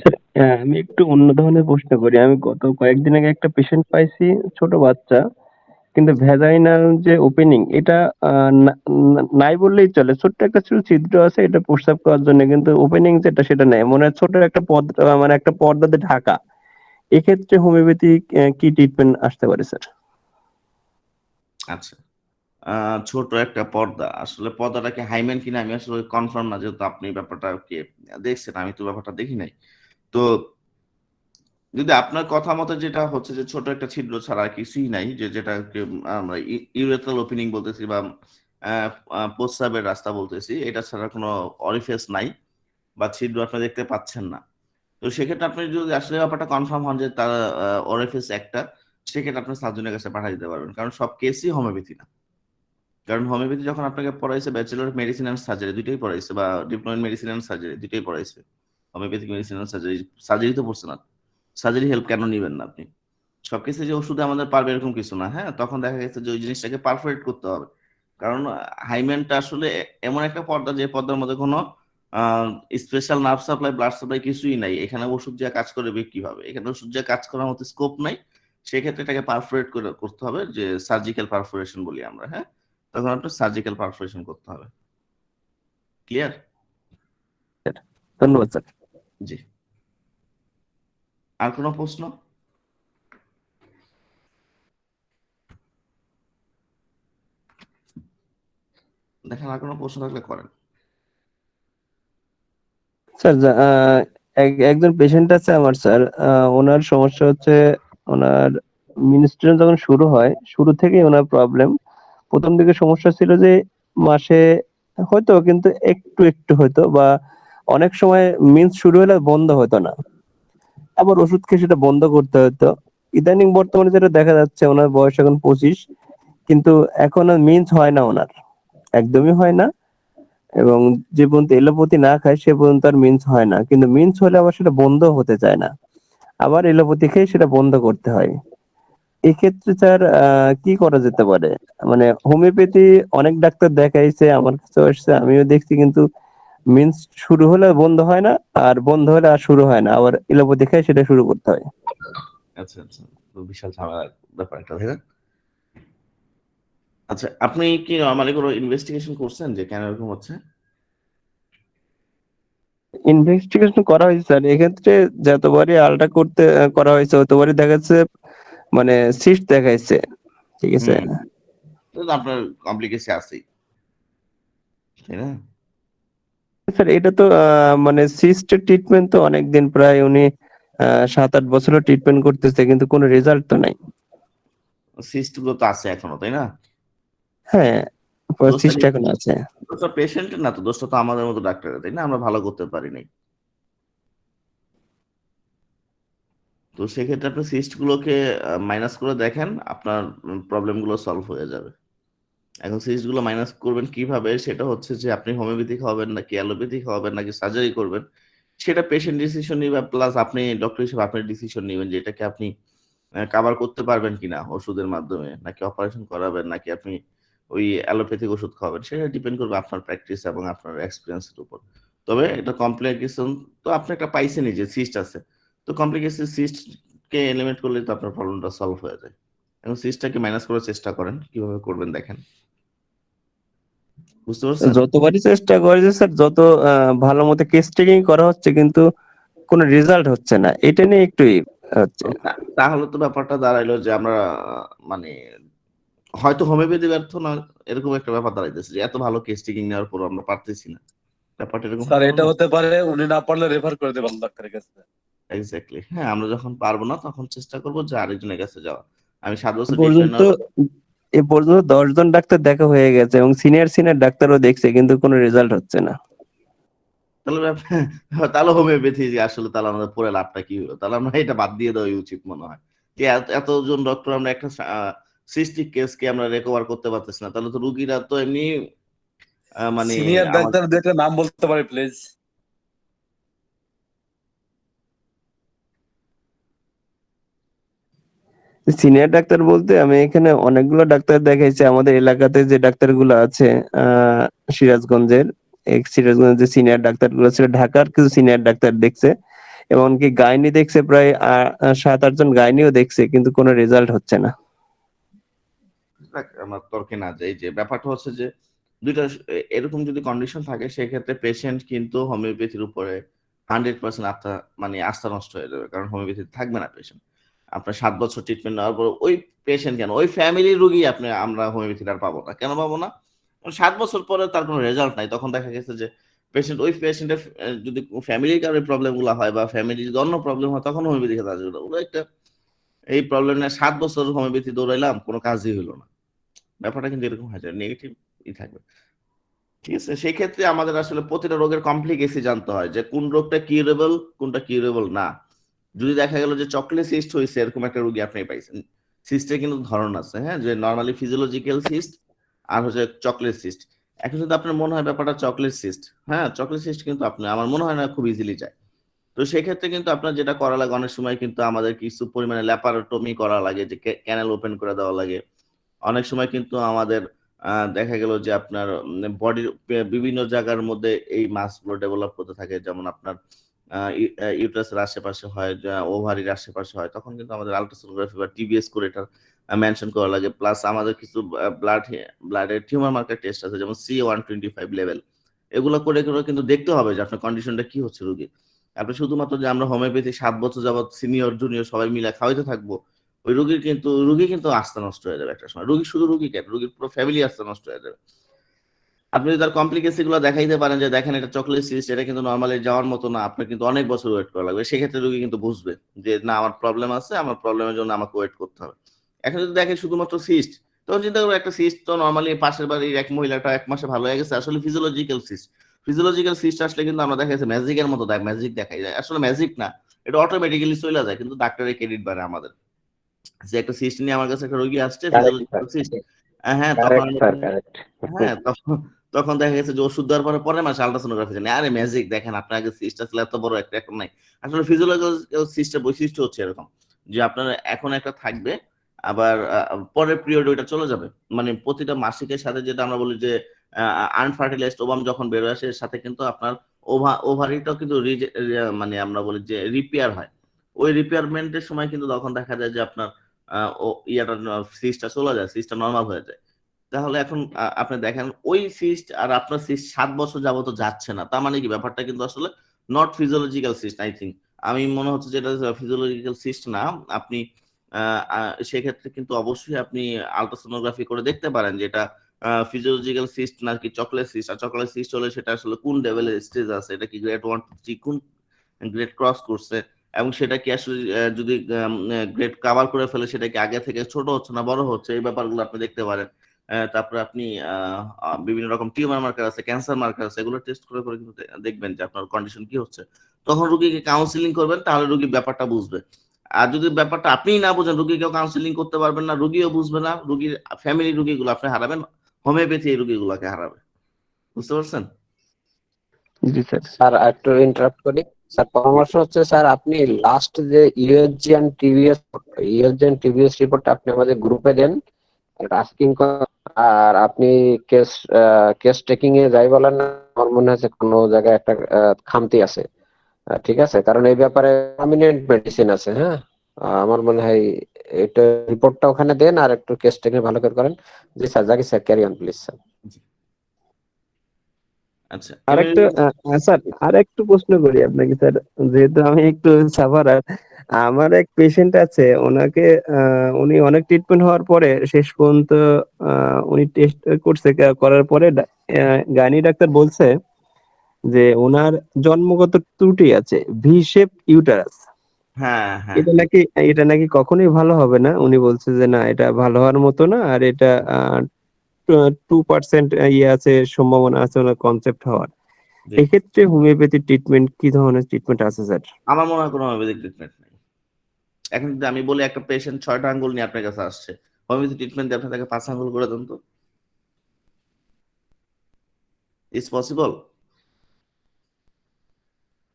স্যার, আমি একটু অন্য ধরনের প্রশ্ন করি। আমি গত কয়েকদিন আগে একটা পেশেন্ট পাইছি, ছোট বাচ্চা, কিন্তু ভ্যাজাইনাল যে ওপেনিং এটা নাই বললেই চলে। ছোট্ট একটা ছিদ্র আছে, এটা প্রস্রাব করার জন্য, কিন্তু ওপেনিং যেটা সেটা নেই, মনে হয় ছোট একটা মানে একটা পর্দাতে ঢাকা। এক্ষেত্রে হোমিওপ্যাথিক কি ট্রিটমেন্ট আসতে পারে স্যার? আচ্ছা, ছোট একটা পর্দা, আসলে পর্দাটা কি হাইমেন কিনা আমি আসলে কনফার্ম না, যেহেতু আপনি ব্যাপারটা কি দেখছেন, আমি তো ব্যাপারটা দেখি নাই। তো যদি আপনার কথা মতো যেটা হচ্ছে যে ছোট একটা ছিদ্র ছাড়া আর কিছুই নাই, যে যেটাকে আমরা ইউরেথ্রাল ওপেনিং বলতেছি, বা প্রস্রাবের রাস্তা বলতেছি, এটা ছাড়া কোনো অরিফেস নাই বা ছিদ্র আপনি দেখতে পাচ্ছেন না, তো সেক্ষেত্রে আপনি যদি আসলে ব্যাপারটা কনফার্ম হন যে তার অরিফেস একটা, সেক্ষেত্রে আপনি সার্জনের কাছে পাঠিয়ে দিতে পারবেন, কারণ সব কেসই হোমিওপ্যাথি না। কারণ হোমিওপ্যাথি যখন আপনাকে পড়াইছে bachelor of medicine and surgery দুইটাই পড়াইছে, বা diploma in medicine and surgery দুইটাই পড়াইছে, homeopathic medicine and surgery. Surgery তো পড়ছে না, সার্জারি হেল্প কেন নিবেন না আপনি? সব কিছু যে ওষুধে আমাদের পারবে এরকম কিছু না। হ্যাঁ, তখন দেখা গেছে যে ওই জিনিসটাকে পারফেক্ট করতে হবে, কারণ হাইম্যানটা আসলে এমন একটা পর্দা, যে পর্দার মধ্যে কোনো special nerve supply, blood supply কিছুই নাই। এখানে ওষুধ যা কাজ করবে কিভাবে, এখানে ওষুধ যা কাজ করার মতো স্কোপ নাই। সেক্ষেত্রে এটাকে পারফোরেট করতে হবে, যে সার্জিক্যাল পারফোরেশন বলি আমরা। হ্যাঁ, তখন আপনার সার্জিক্যাল পারফোরেশন করতে হবে। ক্লিয়ার? ধন্যবাদ স্যার। জি। আর কোনো প্রশ্ন? দেখেন, আর কোনো প্রশ্ন থাকলে করেন। স্যার, একজন পেশেন্ট আছে আমার স্যার, ওনার সমস্যা হচ্ছে, ওনার মিনিস্ট্রেশন যখন শুরু হয়, শুরু থেকেই ওনার প্রবলেম। প্রথম দিকে সমস্যা ছিল যে মাসে হয়তো, কিন্তু একটু একটু হয়তো, বা অনেক সময় মিন্স শুরু হলে বন্ধ হতো না, আবার ওষুধ খেয়ে সেটা বন্ধ করতে হতো। ইদানিং বর্তমানে যেটা দেখা যাচ্ছে, ওনার বয়স এখন 25, কিন্তু এখন আর মিন্স হয় না ওনার, একদমই হয় না। এবং যে পর্যন্ত এলোপ্যাথি না খায় সে পর্যন্ত আর মিন্স হয় না, কিন্তু মিন্স হলে আবার সেটা বন্ধ হতে চায় না, আবার এলোপ্যাথি খেয়ে সেটা বন্ধ করতে হয়। এক্ষেত্রে স্যার কি করা যেতে পারে? মানে হোমিওপ্যাথি অনেক ডাক্তার দেখাইছে, আমার কাছেও আসছে, আমিও দেখছি, কিন্তু মিন্স শুরু হলে বন্ধ হয় না, আর বন্ধ হলে আর শুরু হয় না, আবার এলোপ্যাথি খাই সেটা শুরু করতে হয়। আচ্ছা আচ্ছা, তো বিশাল ঝামেলার ব্যাপার একটা, তাই না? আচ্ছা, আপনি কি নরমালি কোনো ইনভেস্টিগেশন করছেন যে কেন এরকম হচ্ছে? ইনভেস্টিগেশন করা হয়েছে স্যার, এক্ষেত্রে যতবারই আলট্রা করতে করা হয়েছে ততবারই দেখা যাচ্ছে মানে সিস্ট দেখাইছে, ঠিক আছে। তো আপনার কমপ্লিকেশন আছেই, তাই না? স্যার এটা তো মানে সিস্টের ট্রিটমেন্ট তো অনেকদিন, প্রায় উনি 7-8 বছরের ট্রিটমেন্ট করতেছে, কিন্তু কোনো রেজাল্ট তো নাই। সিস্ট গুলো তো আছে এখনো, তাই না? হ্যাঁ, দোষটা সিস্ট এখন আছে। দোষটা পেশেন্টের না তো, দোষটা তো আমাদের মতো ডাক্তারের, তাই না? আমরা ভালো করতে পারি নাই। তো সেক্ষেত্রে আপনি সিস্ট গুলোকে মাইনাস করে দেখেন, আপনার প্রবলেম গুলো সলভ হয়ে যাবে। এখন সিস্ট গুলো মাইনাস করবেন কিভাবে, সেটা হচ্ছে যে আপনি হোমিওপ্যাথি খাওয়াবেন নাকি অ্যালোপ্যাথি খাওয়াবেন নাকি সার্জারি করবেন, সেটা পেশেন্ট ডিসিশন নিবে, প্লাস আপনি ডক্টর হিসেবে আপনি ডিসিশন নিবেন যে এটাকে আপনি কাভার করতে পারবেন কিনা ওষুধের মাধ্যমে, নাকি অপারেশন করাবেন, নাকি আপনি ওই অ্যালোপ্যাথিক ওষুধ খাওয়াবেন। সেটা ডিপেন্ড করবে আপনার প্র্যাকটিস এবং আপনার এক্সপেরিয়েন্সের উপর। তবে এটা কমপ্লিকেশন তো আপনি একটা পাইছেনই যে সিস্ট আছে। তো কমপ্লিকেশন সিস্ট কে এলিমিনেট করলে তো আপনার প্রবলেমটা সলভ হয়ে যায়। এখন সিস্টটাকে মাইনাস করার চেষ্টা করেন। কিভাবে করবেন দেখেন। বুঝতে পারছেন? যতবারই চেষ্টা করেছে স্যার, যত ভালো মতো কেস টেকিং করা হচ্ছে, কিন্তু কোনো রেজাল্ট হচ্ছে না, এটা নিয়ে একটু হচ্ছে। তাহলে তো ব্যাপারটা দাঁড়াইলো যে আমরা মানে হয়তো হোমিওপ্যাথি ব্যর্থ না, এরকম একটা ব্যাপার দাঁড়াইতেছে যে এত ভালো কেস টেকিং নেওয়ার পর আমরা পারতেছি না। ব্যাপারটা এরকম স্যার হতে এটা পারে না? হতে পারে উনি না পারলে রেফার করে দেবেন ডাক্তারের কাছে। এক্স্যাক্টলি। হ্যাঁ, আমরা যখন পারবো না তখন চেষ্টা করব যে আরেকজনের কাছে যাওয়া। আমি ৭ এ বছর ট্রিটমেন্ট পর্যন্ত নেওয়ার এ পর্যন্ত 10 জন ডাক্তার দেখা হয়ে গেছে, এবং সিনিয়র ডাক্তারও দেখছে, কিন্তু কোনো রেজাল্ট হচ্ছে না। তাহলে তাহলে হোমিওপ্যাথি যে আসলে তাহলে আমাদের পড়ে লাভটা কি হলো? তাহলে আমরা এটা বাদ দিয়ে দেওয়াই উচিত মনে হয়। যে এতজন ডক্টর আমরা একটা সিস্টিক কেসকে আমরা রিকভার করতে পারতেছি না। তাহলে তো রুগীরা তো এমনি মানে সিনিয়র ডাক্তার দেখলে নাম বলতে পারে প্লিজ? সিনিয়র ডাক্তার বলতে আমি এখানে অনেকগুলো ডাক্তার দেখাইছি, আমাদের এলাকাতে যে ডাক্তারগুলো আছে সিরাজগঞ্জের, সিরাজগঞ্জের যে সিনিয়র ডাক্তারগুলো ছিল, ঢাকার কিছু সিনিয়র ডাক্তার দেখছে, এমনকি গাইনি দেখছে, প্রায় 7-8 জন গাইনিও দেখছে, কিন্তু কোনো রেজাল্ট হচ্ছে না। আমার তর্কে না যাই, যে ব্যাপারটা হচ্ছে যে দুইটা এরকম যদি কন্ডিশন থাকে সেক্ষেত্রে পেশেন্ট কিন্তু হোমিওপ্যাথির উপরে 100% আস্থা নষ্ট হয়ে যাবে, কারণ হোমিওপ্যাথি থাকবে না পেশেন্ট। আপনার 7 বছর ট্রিটমেন্ট নেওয়ার পর ওই পেশেন্ট কেন, ওই ফ্যামিলির রোগী আমরা হোমিওপ্যাথিটা আর পাবো না। কেন পাবো না? কারণ 7 বছর পরে তার কোনো রেজাল্ট নাই। তখন দেখা গেছে যে ওই পেশেন্টের যদি ফ্যামিলির কারণে প্রবলেম গুলা হয় বা ফ্যামিলির যদি অন্য প্রবলেম হয়, তখন হোমিওপ্যাথি খেতে আসবে না। ওগুলো একটা এই প্রবলেম নিয়ে 7 বছর হোমিওপ্যাথি দৌড়াইলাম, কোনো কাজই হলো না। ব্যাপারটা কিন্তু এরকম হয়, নেগেটিভ থাকবে। ঠিক আছে? সেই ক্ষেত্রে আমাদের আসলে প্রতিটা রোগের কমপ্লিকেসি জানতে হয় যে কোন রোগটা কিউরেবল, কোনটা কিউরেবল না। যদি দেখা গেল যে চকলেট সিস্ট হইছে, এরকম একটা রোগী আপনি পাইছেন। সিস্টের কিন্তু ধরন আছে, হ্যাঁ? যে নরমালি ফিজিওলজিক্যাল সিস্ট আর হচ্ছে চকলেট সিস্ট। এখন যদি আপনার মনে হয় ব্যাপারটা চকলেট সিস্ট, হ্যাঁ? চকলেট সিস্ট কিন্তু আমার মনে হয় না খুব ইজিলি যায়। তো সেক্ষেত্রে কিন্তু আপনার যেটা করা লাগে, অনেক সময় কিন্তু আমাদের কিছু পরিমাণে ল্যাপারোটমি করা লাগে, যে ক্যানেল ওপেন করে দেওয়া লাগে। অনেক সময় কিন্তু আমাদের দেখা গেল যে আপনার বডির বিভিন্ন জায়গার মধ্যে এই মাসগুলো ডেভেলপ করতে থাকে। যেমন আপনার ইউটেরাসের আশেপাশে হয়, ওভারির আশেপাশে হয়। তখন কিন্তু আমাদের আল্ট্রাসোনোগ্রাফি বা টিবিএস করে এটা মেনশন করা লাগে। প্লাস আমাদের কিছু ব্লাডের টিউমার মার্কার টেস্ট আছে, যেমন CA-125 লেভেল। এগুলো করে কিন্তু দেখতে হবে যে আপনার কন্ডিশনটা কি হচ্ছে রোগীর। আপনি শুধুমাত্র যে আমরা হোমিওপ্যাথি ৭ বছর যাবৎ সিনিয়র জুনিয়র সবাই মিলে খাওয়াইতে থাকবো, ওই রোগী কিন্তু আস্থা নষ্ট হয়ে যাবে একটা সময়। শুধু রোগী কেন, রোগীর পুরো ফ্যামিলি আস্থা নষ্ট হয়ে যাবে। আপনি যদি তার কমপ্লিকেসি গুলো দেখাইতে পারেন যে দেখেন এটা চকলেট সিস্ট, এটা কিন্তু নরমালি যাওয়ার মতো না, আপনার কিন্তু অনেক বছর ওয়েট করা লাগবে। সেক্ষেত্রে রোগী কিন্তু বুঝবে যে না, আমার প্রবলেম আছে, আমার প্রবলেমের জন্য আমাকে ওয়েট করতে হবে। এখন যদি দেখেন শুধুমাত্র সিস্ট, তখন চিন্তা করবো একটা সিস্ট তো নরমালি পাশের বাড়ির এক মহিলাটা 1 মাসে ভালো হয়ে গেছে, আসলে ফিজিওলজিক্যাল সিস্ট। ফিজিওলজিক্যাল সিস্ট আসলে কিন্তু আমরা দেখা গেছে ম্যাজিকের মতো ম্যাজিক দেখাই যায়। আসলে ম্যাজিক না, এটা অটোমেটিক্যালি চলে যায়, কিন্তু ডাক্তারের ক্রেডিট বাড়ে আমাদের। যে একটা সিস্ট নিয়ে আমার কাছে একটা রোগী আসছে, কারেক্ট স্যার, ফিজিওলজিক্যাল সিস্ট। হ্যাঁ, তখন কারেক্ট স্যার, কারেক্ট। হ্যাঁ, তখন দেখা গেছে যে ওষুধ দেওয়ার পরের মাসে আল্ট্রাসোনোগ্রাফি জানি, আরে ম্যাজিক, দেখেন আপনার আগে সিস্ট ছিল এত বড় একটা, এখন নাই। আসলে ফিজিওলজিক্যাল সিস্টের বৈশিষ্ট্য হচ্ছে এরকম যে আপনার এখন একটা থাকবে, আবার পরের পিরিয়ড ওইটা চলে যাবে। মানে প্রতিটা মাসিকের সাথে যেটা আমরা বলি যে আনফার্টিলাইজড ওভাম যখন বের আসে এর সাথে কিন্তু আপনার ওভারিটাও কিন্তু মানে আমরা বলি যে রিপেয়ার হয়। ওই রিপেয়ারমেন্টের সময় কিন্তু তখন দেখা যায় যে আপনার সিস্টটা চলে যায়, সিস্টটা নর্মাল হয়ে যায়। তাহলে এখন আপনি দেখেন ওই সিস্ট আর আপনার সিস্ট 7 বছর যাবত যাচ্ছে না, তার মানে কি ব্যাপারটা কিন্তু আসলে not physiological cyst. I think আমি মনে হচ্ছে যেটা ফিজিওলজিক্যাল সিস্ট না। আপনি সেক্ষেত্রে কিন্তু অবশ্যই আপনি আলট্রাসোনোগ্রাফি করে দেখতে পারেন যে এটা ফিজিওলজিক্যাল সিস্ট নাকি চকলেট সিস্ট। আর চকলেট সিস্ট হলে সেটা আসলে কোন লেভেলের স্টেজ আছে, এটা কি গ্রেড 1 2 3 কোন গ্রেড ক্রস করছে, এবং সেটা কি আসলে যদি গ্রেড কাভার করে ফেলে সেটা কি আগে থেকে ছোট হচ্ছে না বড় হচ্ছে, এই ব্যাপারগুলো আপনি দেখতে পারেন। তারপরে আপনি বিভিন্ন রকম টিউমার মার্কার আছে, ক্যান্সার মার্কার আছে, এগুলো টেস্ট করে করে কিন্তু দেখবেন যে আপনার কন্ডিশন কি হচ্ছে। তখন রুগীকে কাউন্সিলিং করবেন, তাহলে রুগী ব্যাপারটা বুঝবে। আর যদি ব্যাপারটা আপনিই না বুঝেন, রুগীকেও কাউন্সিলিং করতে পারবেন না, রুগীও বুঝবে না, রুগীর ফ্যামিলি রুগীগুলো আপনি হারাবেন, হোমিওপ্যাথি এই রুগীগুলোকে হারাবে। বুঝতে পারছেন? জি স্যার। স্যার একটু ইন্টারাপ্ট করি। স্যার পরামর্শ হচ্ছে স্যার আপনি লাস্ট যে ইউএসজিএন টিভিএস রিপোর্টটা আপনি আমাদের গ্রুপে দেন, আস্কিং আর আপনি কেস টেকিং এ যাই বলেন না, আমার মনে হচ্ছে কোনো জায়গায় একটা খামতি আছে। ঠিক আছে, কারণ এই ব্যাপারে প্রমিনেন্ট মেডিসিন আছে। হ্যাঁ, আমার মনে হয় এটা রিপোর্টটা ওখানে দেন আর একটু কেস টেকিং ভালো করে করেন। জি sir, Zakir sir carry on please sir. আচ্ছা, আরেকটা স্যার আরেকটু প্রশ্ন করি আপনাকে স্যার, যেহেতু আমি একটু সাফারার। আমার এক পেশেন্ট আছে, ওনাকে উনি অনেক ট্রিটমেন্ট হওয়ার পরে শেষ পর্যন্ত উনি টেস্ট করছে, করার পরে গাইনি ডাক্তার বলছে যে ওনার জন্মগত ত্রুটি আছে, ভি শেপ ইউটারাস। হ্যাঁ হ্যাঁ এটা নাকি কখনোই ভালো হবে না। উনি বলছে যে না, এটা ভালো হওয়ার মতো না, আর এটা 2% ইয়ে আছে, সম্ভাবনা আছে ওনার কনসেপ্ট হওয়ার। জি। এক্ষেত্রে হোমিওপ্যাথি ট্রিটমেন্ট কি ধরনের ট্রিটমেন্ট আছে স্যার? আমার মনে হয় কোনো হোমিওপ্যাথিক ট্রিটমেন্ট নেই। এখন যদি আমি বলি একটা পেশেন্ট 6টা আঙ্গুল নিয়ে আপনার কাছে আসছে, হোমিওপ্যাথি ট্রিটমেন্ট দিয়ে আপনি তাকে 5 আঙ্গুল করে দেন তো? Is possible?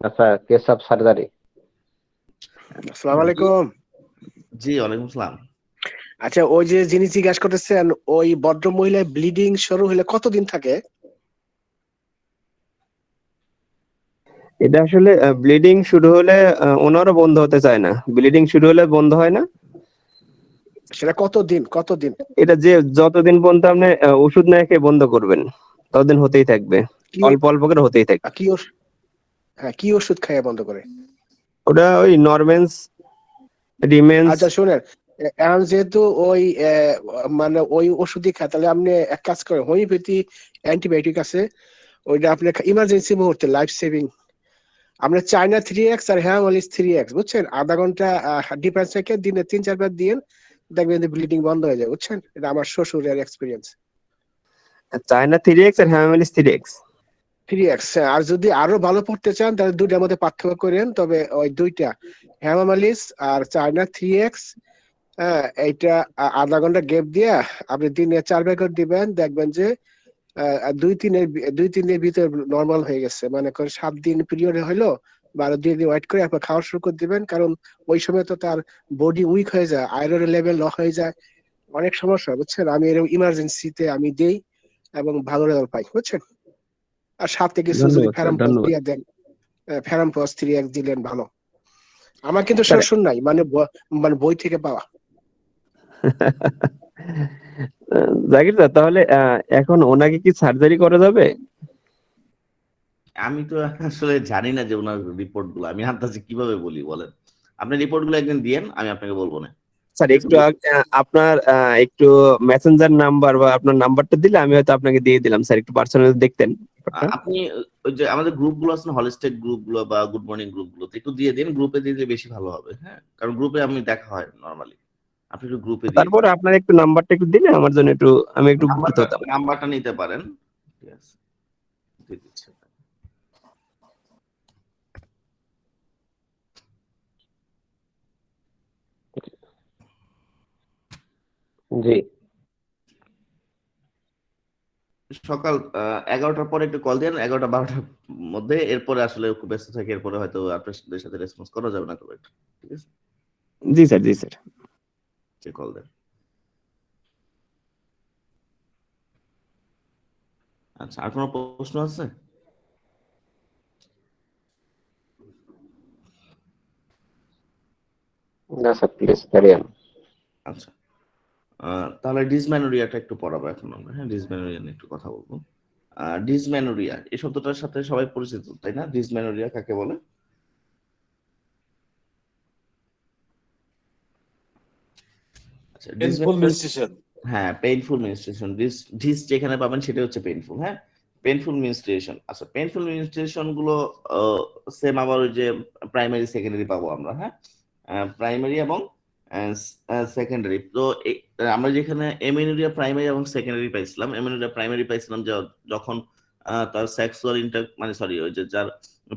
আচ্ছা, কেস অফ সার্জারি। আসসালামু আলাইকুম। জি, ওয়ালাইকুম আসসালাম। আচ্ছা, ওই যে যিনি জিজ্ঞাসা করতেছেন, ওই ভদ্র মহিলা ব্লিডিং শুরু হলে কতদিন থাকে? এটা আসলে ব্লিডিং শুরু হলে ওনারও বন্ধ হতে চায় না। ব্লিডিং শুরু হলে বন্ধ হয় না। সেটা কতদিন? এটা যে যতদিন পর্যন্ত আপনি ওষুধ না খেয়ে বন্ধ করবেন, ততদিন হতেই থাকবে, কি অল্প অল্প করে হতেই থাকবে। কি ওষুধ? হ্যাঁ, কি ওষুধ খাইয়ে বন্ধ করে? ওটা ওই নরমেন্স, রিমেন্স। আচ্ছা শুনেন, এখন যেহেতু ওই মানে ওই ওষুধই খায়, তাহলে আপনি এক কাজ করেন, হোমিওপ্যাথি অ্যান্টিবায়োটিক আছে, ওইটা আপনি ইমার্জেন্সি মুহূর্তে লাইফ সেভিং। আমরা চায়না 3x আর হ্যামালিস 3x, বুঝছেন? আধা ঘন্টা ডিফারেন্স রেখে দিনে 3-4 বার দিন, দেখবেন ব্লিডিং বন্ধ হয়ে যায়। বুঝছেন? এটা আমার শ্বশুরের এক্সপিরিয়েন্স। চায়না 3x আর হ্যামালিস 3x। 3x, আর যদি আরো ভালো পড়তে চান তাহলে দুইটার মধ্যে পার্থক্য করেন, তবে ওই দুইটা হ্যামালিস আর চায়না 3x, হ্যাঁ, এইটা আধা ঘন্টা গ্যাপ দিয়ে আপনি দিনে 4 বার করে দিবেন, দেখবেন যে 2-3 দিনের ভিতরে নর্মাল হয়ে গেছে। মানে করেন 7 দিন পিরিয়ড হইলো, 12 দিন ওয়েট করে আপনার খাওয়া শুরু করে দিবেন, কারণ ওই সময় তো তার বডি উইক হয়ে যায়, আয়রনের লেভেল লো হয়ে যায়, অনেক সমস্যা। বুঝছেন? আমি এরকম ইমার্জেন্সিতে আমি দেই এবং ভালো রেজাল্ট পাই। বুঝছেন? আর সাথে কিছু যদি ধন্যবাদ স্যার, ফেরাম্পস ধন্যবাদ দিয়ে দেন, ফেরাম্পস 3x দিলেন ভালো। আমার কিন্তু স্যার। শ্বশুর নাই, মানে মানে বই থেকে পাওয়া। জাকির স্যার, তাহলে এখন ওনাকে কি সার্জারি করা যাবে? আমি তো আসলে জানি না যে ওনার রিপোর্ট গুলো, আমি আন্দাজে কিভাবে বলি বলেন? আপনি রিপোর্ট গুলো একদিন দিয়েন, আমি আপনাকে বলবো না। স্যার একটু আপনার একটু মেসেঞ্জার নাম্বার বা আপনার নাম্বারটা দিলে আমি হয়তো আপনাকে দিয়ে দিলাম স্যার, একটু পার্সোনালি দেখতেন ব্যাপারটা। আপনি ওই যে আমাদের গ্রুপ গুলো আছে না, হলিস্টিক গ্রুপ গুলো বা গুড মর্নিং গ্রুপ গুলো, একটু দিয়ে দিন, গ্রুপে দিয়ে দিলে বেশি ভালো হবে। হ্যাঁ, কারণ গ্রুপে আমি দেখা হয় নরমালি, আপনি একটু গ্রুপে দিয়ে তারপরে আপনার একটু নাম্বারটা একটু দিলে আমার জন্য একটু, আমি একটু উপকৃত হতাম। নাম্বারটা নিতে পারেন। ঠিক আছে, দিয়ে দিচ্ছি। জি সকাল 11টার পরে একটু কল দেন, 11টা-12টার মধ্যে। এরপরে আসলে খুব ব্যস্ত থাকে, এরপরে হয়তো আপনাদের সাথে রেসপন্স করা যাবে না খুব একটা। ঠিক আছে, জি স্যার, জি স্যার। কল দেন। আচ্ছা, আর কোনো প্রশ্ন আছে? না স্যার, প্লিজ ক্যারি অন। আচ্ছা, তাহলে ডিসমেনোরিয়াটা একটু পড়াবো এখন আমরা। হ্যাঁ, ডিসমেনোরিয়া নিয়ে একটু কথা বলবো। ডিসমেনোরিয়া এই শব্দটার সাথে সবাই পরিচিত, তাই না? ডিসমেনোরিয়া কাকে বলে? আচ্ছা, পেইনফুল মেনস্ট্রুয়েশন। হ্যাঁ, পেইনফুল মেনস্ট্রুয়েশন। ডিস যেখানে পাবেন সেটা হচ্ছে পেইনফুল। হ্যাঁ, পেইনফুল মেনস্ট্রুয়েশন। আচ্ছা, পেইনফুল মেনস্ট্রুয়েশন গুলো সেম আবার ওই যে প্রাইমারি সেকেন্ডারি পাবো আমরা। হ্যাঁ, প্রাইমারি এবং সেকেন্ডারি। তো আমরা যেখানে এমেনুরিয়া প্রাইমারি এবং সেকেন্ডারি পাইছিলাম, এমেনুরিয়া প্রাইমারি পাইছিলাম যে যখন তার সেক্সুয়াল মানে সরি, ওই যে যার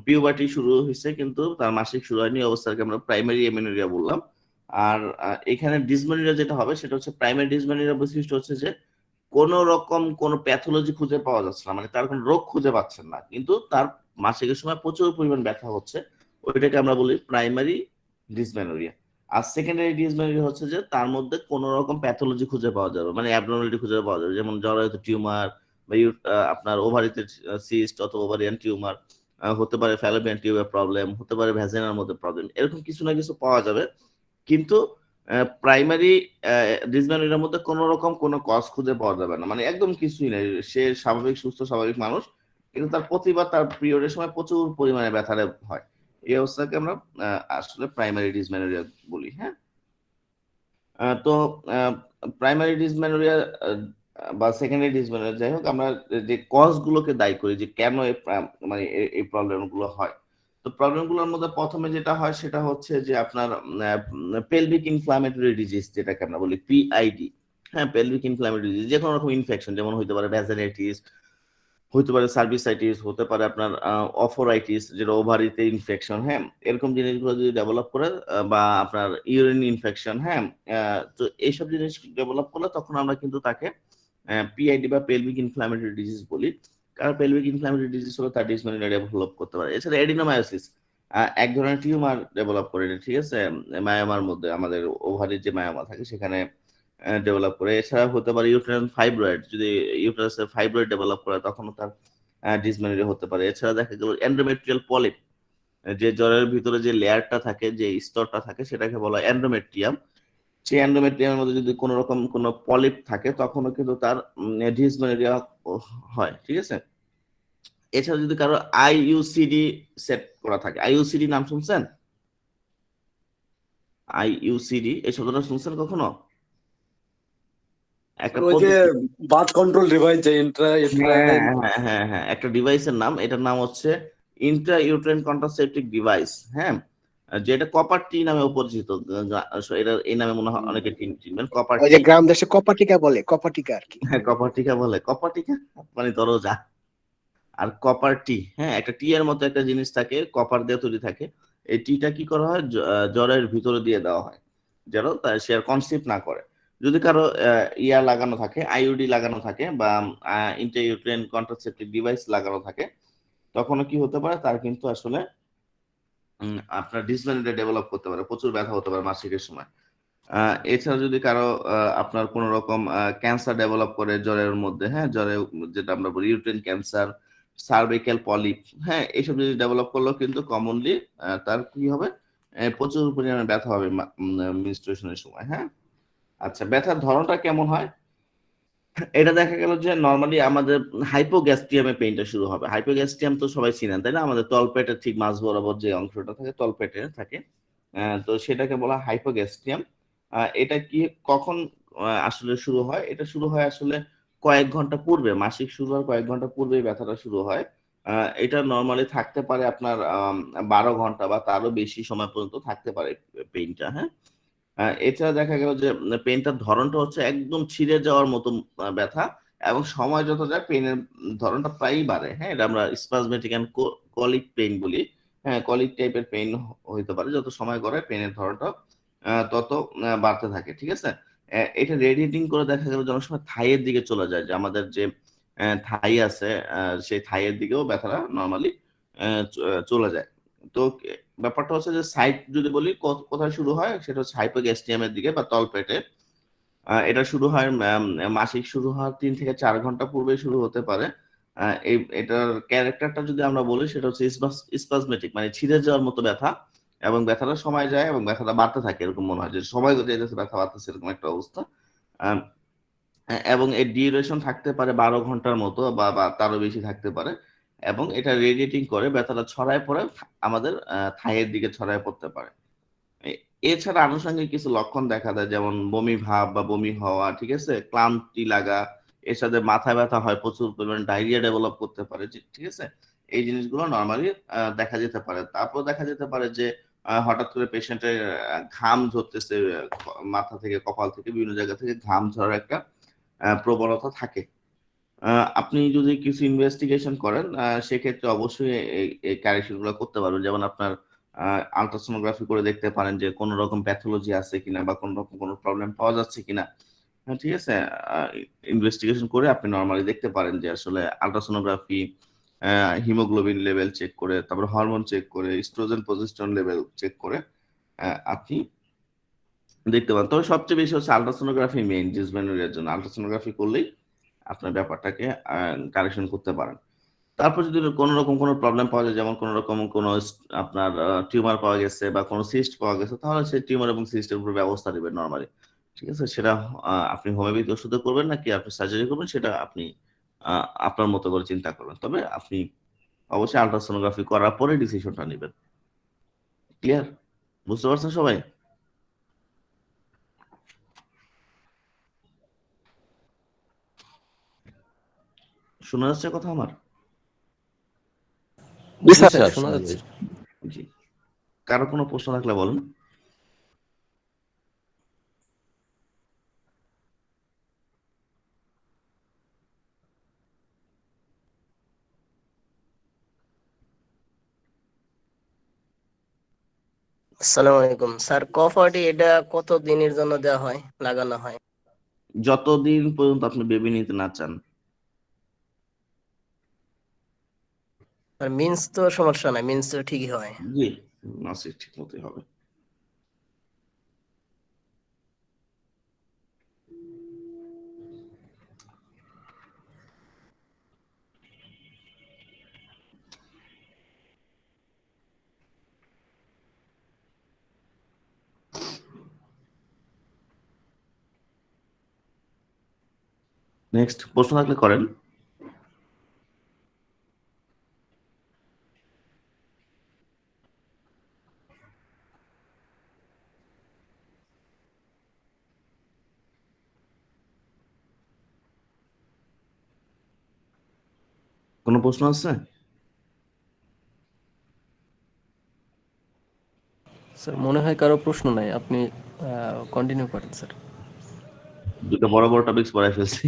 পিউবার্টি শুরু হয়েছে কিন্তু তার মাসিক শুরু হয়নি অবস্থাকে আমরা প্রাইমারি এমেনুরিয়া বললাম। আর এখানে ডিসমেনোরিয়া যেটা হবে সেটা হচ্ছে প্রাইমারি ডিসমেনোরিয়া বৈশিষ্ট্য হচ্ছে যে কোন রকম কোন প্যাথোলজি খুঁজে পাওয়া যাচ্ছে না, মানে তার কোনো রোগ খুঁজে পাচ্ছেন না, কিন্তু তার মাসিকের সময় প্রচুর পরিমাণ ব্যথা হচ্ছে, ওইটাকে আমরা বলি প্রাইমারি ডিসমেনোরিয়া। আর সেকেন্ডারি ডিসমেনোরিয়া হচ্ছে যে তার মধ্যে কোন রকম প্যাথোলজি খুঁজে পাওয়া যাবে, মানে অ্যাবনর্মালিটি খুঁজে পাওয়া যাবে, যেমন জরায়ুতে টিউমার বা আপনার ওভারিতে সিস্ট অথবা ওভারিয়ান টিউমার হতে পারে, ফ্যালোপিয়ান টিউবের প্রবলেম হতে পারে, ভ্যাজিনার মধ্যে প্রবলেম, এরকম কিছু না কিছু পাওয়া যাবে। কিন্তু প্রাইমারি ডিসমেনোরিয়ার মধ্যে কোন রকম কোনো কজ খুঁজে পাওয়া যাবে না, মানে একদম কিছুই নাই, সে স্বাভাবিক সুস্থ স্বাভাবিক মানুষ, কিন্তু তার প্রতিবার তার পিরিয়ডের সময় প্রচুর পরিমাণে ব্যথা হয়। এই অবস্থাকে আমরা আসলে প্রাইমারি ডিসমেনোরিয়া বলি। হ্যাঁ, তো প্রাইমারি ডিসমেনোরিয়া বা সেকেন্ডারি ডিসমেনোরিয়া, যাই হোক, আমরা যে কজ গুলোকে দায়ী করি যে কেন মানে এই প্রবলেম গুলো হয়। তো প্রবলেম গুলোর মধ্যে প্রথমে যেটা হয় সেটা হচ্ছে যে আপনার পেলভিক ইনফ্লামেটরি ডিজিজ, যেটাকে আমরা বলি পিআইডি। হ্যাঁ, পেলভিক ইনফ্লামেটরি ডিজিজ যে কোনো রকম ইনফেকশন, যেমন হতে পারে ভ্যাজাইটিস, হতে পারে সার্ভিসাইটিস, হতে পারে আপনার অফোরাইটিস যেটা ওভারিতে ইনফেকশন। হ্যাঁ, এরকম জিনিসগুলো যদি ডেভেলপ করে বা আপনার ইউরিন ইনফেকশন, হ্যাঁ, তো এইসব জিনিস ডেভেলপ করলে তখন আমরা কিন্তু তাকে পিআইডি বা পেলভিক ইনফ্লামেটরি ডিজিজ বলি। কারণ পেলভিক ইনফ্লামেটরি ডিজিজ হলো তার ডিসমেনোরিয়া ডেভেলপ করতে পারে। এছাড়া এডিনোমায়োসিস এক ধরনের টিউমার ডেভেলপ করে, ঠিক আছে, মায়োমার মধ্যে আমাদের ওভারির যে মায়োমা থাকে সেখানে ডেভেলপ করে। এছাড়া হতে পারে ইউটেরাইন ফাইব্রয়েড, যদি ইউটেরাসের ফাইব্রয়েড ডেভেলপ করে তখনও তার ডিসমেনোরিয়া হতে পারে। এছাড়া দেখা গেল এন্ডোমেট্রিয়াল পলিপ, যে জ্বরের ভিতরে যে লেয়ারটা থাকে, যে স্তরটা থাকে সেটাকে বলা হয় এন্ডোমেট্রিয়াম। সেই এন্ডোমেট্রিয়ামের মধ্যে যদি কোনো রকম কোনো পলিপ থাকে তখনও কিন্তু তার ডিসমেনোরিয়া হয়, ঠিক আছে। এছাড়া যদি কারো আইইউসিডি সেট করা থাকে, আইইউসিডি নাম শুনছেন? আইইউসিডি এই শব্দটা শুনছেন কখনো? একটা ওই যে বার্থ কন্ট্রোল ডিভাইস, যে হ্যাঁ, একটা ডিভাইসের নাম, এটার নাম হচ্ছে ইন্ট্রা ইউটেরাইন কন্ট্রাসেপটিভ ডিভাইস। হ্যাঁ, যেটা কপার টি নামে পরিচিত। এটা এই নামে মনে হয় অনেকে চিনবেন, কপার ওই টি। যে গ্রাম দেশে কপাটিকা বলে, কপাটিকা আর কি। হ্যাঁ, কপার টিকা বলে, কপার টিকা মানে দরজা। আর কপার টি, হ্যাঁ, একটা টি এর মতো একটা জিনিস থাকে, কপার দিয়ে তৈরি থাকে। এই টিটা কি করা হয়, জ্বরের ভিতরে দিয়ে দেওয়া হয় যেন সে আর কনসিভ না করে। যদি কারো ইয়া লাগানো থাকে, আইইউডি লাগানো থাকে বা ইন্ট্রাইউটেরাইন কন্ট্রাসেপটিভ ডিভাইস লাগানো থাকে, তখনও কি হতে পারে, তার কিন্তু আসলে আপনার ডিসমেনোরিয়া ডেভেলপ করতে পারে, প্রচুর ব্যথা হতে পারে মাসিকের সময়। এছাড়া যদি কারো আপনার কোন রকম ক্যান্সার ডেভেলপ করে জ্বরের মধ্যে, হ্যাঁ, জ্বরে যেটা আমরা বলি ইউটেরাইন ক্যান্সার, সার্ভিক্যাল পলিপ, হ্যাঁ, এইসব যদি ডেভেলপ করলেও কিন্তু কমনলি তার কি হবে, প্রচুর পরিমাণে ব্যথা হবে মেনস্ট্রুয়েশনের সময়। হ্যাঁ, আচ্ছা, ব্যথার ধরনটা কেমন হয়? এটা দেখা গেল যে নর্মালি আমাদের হাইপোগ্যাস্ট্রিয়ামে পেইনটা শুরু হবে। হাইপোগ্যাস্ট্রিয়াম তো সবাই চিনেন, তাই না? আমাদের তলপেটের ঠিক মাঝ বরাবর যে অংশটা থাকে তলপেটে থাকে, তো সেটাকে বলা হাইপোগ্যাস্ট্রিয়াম। এটা কি কখন আসলে শুরু হয়? এটা শুরু হয় আসলে কয়েক ঘন্টা পূর্বে, মাসিক শুরু হওয়ার কয়েক ঘন্টা পূর্বেই ব্যথাটা শুরু হয়। এটা নর্মালি থাকতে পারে আপনার 12 ঘন্টা বা তারও বেশি সময় পর্যন্ত থাকতে পারে পেইনটা। হ্যাঁ, এছাড়া দেখা গেল যে পেইনটার ধরনটা হচ্ছে একদম ছিঁড়ে যাওয়ার মতো ব্যথা, এবং সময় যত যায় পেইনের ধরনটা প্রায়ই বাড়ে। হ্যাঁ, এটা আমরা স্পাজমেটিক এন্ড কলিক পেইন বলি। হ্যাঁ, কলিক টাইপের পেইন হইতে পারে, যত সময় করে পেইনের ধরনটা তত বাড়তে থাকে, ঠিক আছে। এটা রেডিয়েটিং করে দেখা গেল যে অনেক সময় থাইয়ের দিকে চলে যায়, যে আমাদের যে থাই আছে সেই থাইয়ের দিকেও ব্যথাটা নর্মালি চলে যায়। তো ব্যাপারটা হচ্ছে যে সাইট যদি বলি কোথায় শুরু হয়, সেটা হচ্ছে হাইপোগ্যাস্ট্রিয়ামের দিকে বা তলপেটে। এটা শুরু হয় মাসিক শুরু হওয়ার 3 থেকে 4 ঘন্টা পূর্বে শুরু হতে পারে। এটার ক্যারেক্টারটা যদি আমরা বলি সেটা হচ্ছে স্পাজমেটিক, মানে ছিঁড়ে যাওয়ার মতো ব্যথা, এবং ব্যথাটা সময় যায় এবং ব্যথাটা বাড়তে থাকে, এরকম মনে হয় যে সময় যেতেছে ব্যথা বাড়তেছে, এরকম একটা অবস্থা। আম, এবং এর ডিউরেশন থাকতে পারে 12 ঘন্টার মতো বা তারও বেশি থাকতে পারে, এবং এটা রেডিয়েটিং করে ব্যথাটা ছড়ায় পড়ে আমাদের থাইয়ের দিকে ছড়ায় পড়তে পারে। এছাড়া আনুষঙ্গিক কিছু লক্ষণ দেখা যায়, যেমন বমি ভাব বা বমি হওয়া, ঠিক আছে, ক্লান্তি লাগা, এর সাথে মাথা ব্যথা হয়, প্রচুর পরিমাণে ডায়রিয়া ডেভেলপ করতে পারে, ঠিক আছে। এই জিনিসগুলো নর্মালি দেখা যেতে পারে। তারপর দেখা যেতে পারে যে হঠাৎ করে পেশেন্টের ঘাম ঝরতেছে, মাথা থেকে কপাল থেকে বিভিন্ন জায়গা থেকে ঘাম ঝরার একটা প্রবণতা থাকে। আপনি যদি কিছু ইনভেস্টিগেশন করেন সেক্ষেত্রে অবশ্যই এই কারেকশন গুলো করতে পারবেন। যেমন আপনার আলট্রাসোনোগ্রাফি করে দেখতে পারেন যে কোনো রকম প্যাথোলজি আছে কিনা বা কোনো রকম কোনো প্রবলেম পাওয়া যাচ্ছে কিনা। হ্যাঁ, ঠিক আছে। ইনভেস্টিগেশন করে আপনি নর্মালি দেখতে পারেন যে আসলে আলট্রাসোনোগ্রাফি, হিমোগ্লোবিন লেভেল চেক করে, তারপর হরমোন চেক করে, ইস্ট্রোজেন প্রজেস্টেরন লেভেল চেক করে আপনি দেখতে পারেন। তবে সবচেয়ে বেশি হচ্ছে আলট্রাসোনোগ্রাফি মেইন ডিসমেনোরিয়ার জন্য। আলট্রাসোনোগ্রাফি করলেই আপনার ব্যাপারটাকে কারেকশন করতে পারেন। তারপর যদি কোনো রকম কোনো প্রবলেম পাওয়া যায়, যেমন কোনো রকম কোনো আপনার টিউমার পাওয়া গেছে বা কোনো সিস্ট পাওয়া গেছে, তাহলে সেই টিউমার এবং সিস্টের উপর ব্যবস্থা নেবেন নরমালি, ঠিক আছে। সেটা আপনি হোমিওপ্যাথি ওষুধে করবেন নাকি আপনি সার্জারি করবেন, সেটা আপনি আপনার মতো করে চিন্তা করবেন। তবে আপনি অবশ্যই আলট্রাসোনোগ্রাফি করার পরে ডিসিশনটা নেবেন। ক্লিয়ার? বুঝতে পারছেন সবাই? শোনা যাচ্ছে কথা আমার? জি জি স্যার, স্যার, শোনা শোনা যাচ্ছে। যাচ্ছে। জি। কারো কোনো প্রশ্ন থাকলে বলেন। আসসালামু আলাইকুম স্যার, কফাটি এটা কত দিনের জন্য দেওয়া হয়, লাগানো হয়? যতদিন পর্যন্ত আপনি বেবি নিতে না চান। আর মিন্স তো সমস্যা নাই, মিন্স তো ঠিকই হয়। জি, নাসি ঠিক মতোই হবে। নেক্সট প্রশ্ন থাকলে করেন। কোনো প্রশ্ন আছে? স্যার মনে হয় কারো প্রশ্ন নাই, আপনি কন্টিনিউ করেন স্যার। দুটো বড় বড় টপিকস পড়াই ফেলছি,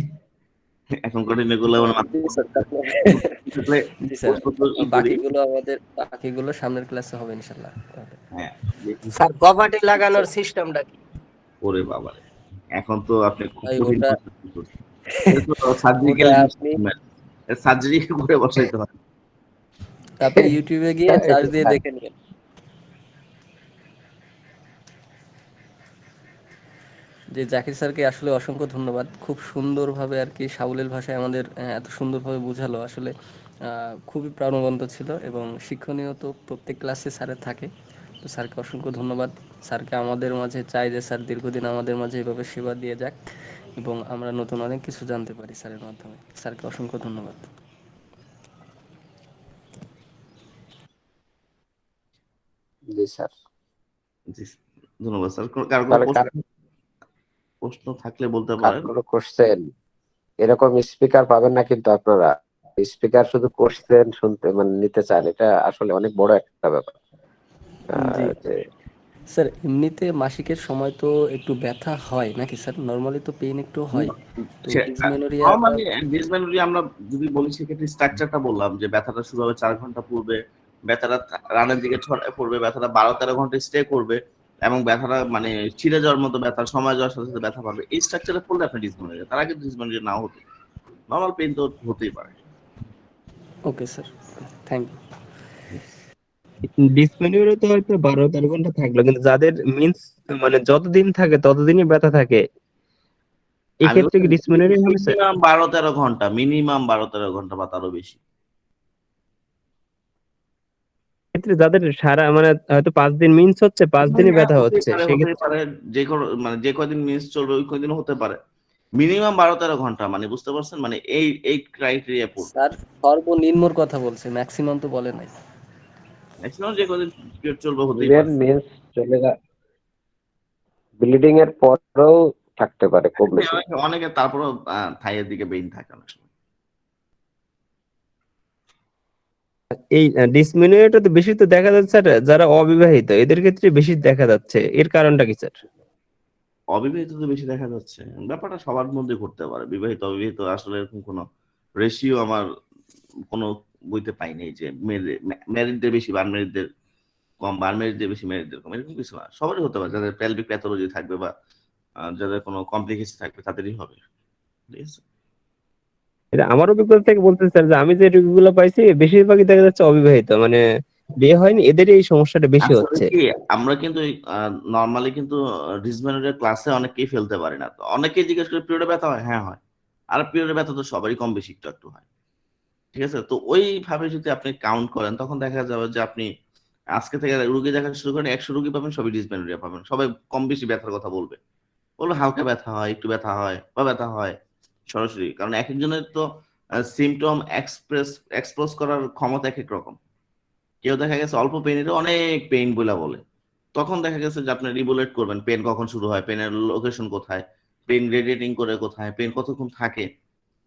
এখন কন্টিনিউ করলে আমার জি স্যার, থাকলে জি স্যার, প্রশ্ন তো ই করি। বাকিগুলো সামনের ক্লাসে হবে ইনশাআল্লাহ। হ্যাঁ, স্যার কফাটি লাগানোর সিস্টেমটা কি? ওরে বাবা, এখন তো আপনি খুব ভাই কঠিন ওটা প্রশ্ন করছেন। এটা তো সার্জিক্যাল ওটা আপনি সার্জারি করে বসাইতে হয়। আপনি ইউটিউবে গিয়ে সার্চ দিয়ে দেখে নিন। যে জাকির স্যারকে আসলে অসংখ্য ধন্যবাদ, খুব সুন্দরভাবে আর কি সাবলীল ভাষায় আমাদের এত সুন্দরভাবে বোঝালো। আসলে খুবই প্রাণবন্ত ছিল এবং শিক্ষণীয় তো প্রত্যেক ক্লাসে স্যারের থাকে। তো স্যারকে অসংখ্য ধন্যবাদ। স্যারকে আমাদের মাঝে চাই যে স্যার দীর্ঘদিন আমাদের মাঝে এভাবে সেবা দিয়ে যাক এবং আমরা নতুন অনেক কিছু জানতে পারি স্যারের মাধ্যমে। স্যারকে অসংখ্য ধন্যবাদ। জি স্যার। জি, ধন্যবাদ স্যার। কারো কোনো তাহলে প্রশ্ন থাকলে বলতে কার পারেন। কোনো কোশ্চেন, এরকম স্পিকার পাবেন না কিন্তু আপনারা। স্পিকার শুধু কোশ্চেন শুনতে মানে নিতে চান, এটা আসলে অনেক বড় একটা ব্যাপার। জি যে স্যার, এমনিতে মাসিকের সময় তো একটু ব্যথা হয় নাকি স্যার? নর্মালি তো পেইন একটু হয়। তো ডিসমেনোরিয়াটা নরমালি ডিসমেনোরিয়া আমরা যদি বলি সেক্ষেত্রে স্ট্রাকচারটা বললাম যে ব্যথাটা শুরু হবে 4 ঘন্টা পূর্বে, ব্যথাটা রানের দিকে ছড়ায় পড়বে, ব্যথাটা 12-13 ঘন্টা স্টে করবে, এবং ব্যথাটা মানে ছিঁড়ে যাওয়ার মতো ব্যথা, সময় যাওয়ার সাথে সাথে ব্যথা পাবে। এই স্ট্রাকচারে পড়লে আপনি ডিসমেনোরিয়া, তার আগে ডিসমেনোরিয়া নাও হতে পারে। নরমাল পেইন তো হতেই পারে। Okay sir, thank you. Dysmenorrhoea তো হয়তো 12-13 ঘন্টা থাকলো, কিন্তু যাদের মিন্স মানে যতদিন থাকে ততদিনই ব্যথা থাকে, এক্ষেত্রে কি ডিসমিনারি হবে স্যার? মিনিমাম 12-13 ঘন্টা, মিনিমাম 12-13 ঘন্টা বা তারও বেশি। ক্ষেত্রে যাদের সারা মানে হয়তো 5 দিন মিন্স হচ্ছে, 5 দিনই ব্যথা হতেই হচ্ছে, পারে, হতেই সেক্ষেত্রে পারে, যে কোনো মানে যে কয়দিন মিস চলবে ওই কয়দিন হতে পারে। মিনিমাম 12-13 ঘন্টা, মানে বুঝতে পারছেন, মানে এই ক্রাইটেরিয়া পড়বে। স্যার সর্বনিম্নর কথা বলছে, ম্যাক্সিমাম তো বলে নাই। ম্যাক্সিমাম যে কয়দিন পিরিয়ড চলবে হতেই ইভেন পারে। মিন্স চলে যায়, ব্লিডিং এর পরেও থাকতে পারে কম বেশি। অনেকে তারপরেও থাইয়ের দিকে বেইন থাকে অনেক সময়। এই ডিসমিনারিটা তো বেশি তো দেখা যাচ্ছে স্যার যারা অবিবাহিত, এদের ক্ষেত্রে বেশি দেখা যাচ্ছে, এর কারণটা কি স্যার? অবিবাহিত তো বেশি দেখা যাচ্ছে, ব্যাপারটা সবার মধ্যে ঘটতে পারে, বিবাহিত অবিবাহিত আসলে এরকম কোনো রেশিও আমার কোনো বইতে পাইনি যে ম্যারিডদের বেশি বা আনম্যারিডদের কম বা আনম্যারিডদের বেশি ম্যারিডদের কম, এরকম কিছু না, সবারই হতে পারে, যাদের পেলভিক প্যাথোলজি থাকবে বা যাদের কোনো কমপ্লিকেশন থাকবে তাদেরই হবে, ঠিক আছে। এটা আমার অভিজ্ঞতা থেকে বলতে স্যার যে আমি যে রোগীগুলো পাইছি বেশিরভাগই দেখা যাচ্ছে অবিবাহিত, মানে বিয়ে হয়নি, এদেরই এই সমস্যাটা বেশি আসলে হচ্ছে। কি আমরা কিন্তু নর্মালি কিন্তু ডিসমেনোরিয়ার ক্লাসে অনেকেই ফেলতে পারি না, তো অনেকেই জিজ্ঞেস করে পিরিয়ডে ব্যথা হয়, হ্যাঁ হয়, আর পিরিয়ডে ব্যথা তো সবারই কম বেশি একটু একটু হয়, ঠিক আছে। তো ওইভাবে যদি আপনি কাউন্ট করেন তখন দেখা যাবে যে আপনি আজকে থেকে রুগী দেখা শুরু করেন, 100 রুগী পাবেন, সবই ডিসমেনোরিয়া পাবেন, সবাই কম বেশি ব্যথার কথা বলবে, হালকা ব্যথা হয়, একটু ব্যথা হয় বা ব্যথা হয় সরাসরি, কারণ এক একজনের তো সিমটম এক্সপ্রেস করার ক্ষমতা এক এক রকম। কেউ দেখা গেছে অল্প পেনের অনেক পেইন বলে, তখন দেখা গেছে যে আপনি রিবুলেট করবেন পেন কখন শুরু হয়, পেনের লোকেশন কোথায়, পেন রেডিয়েটিং করে কোথায়, পেন কতক্ষণ থাকে,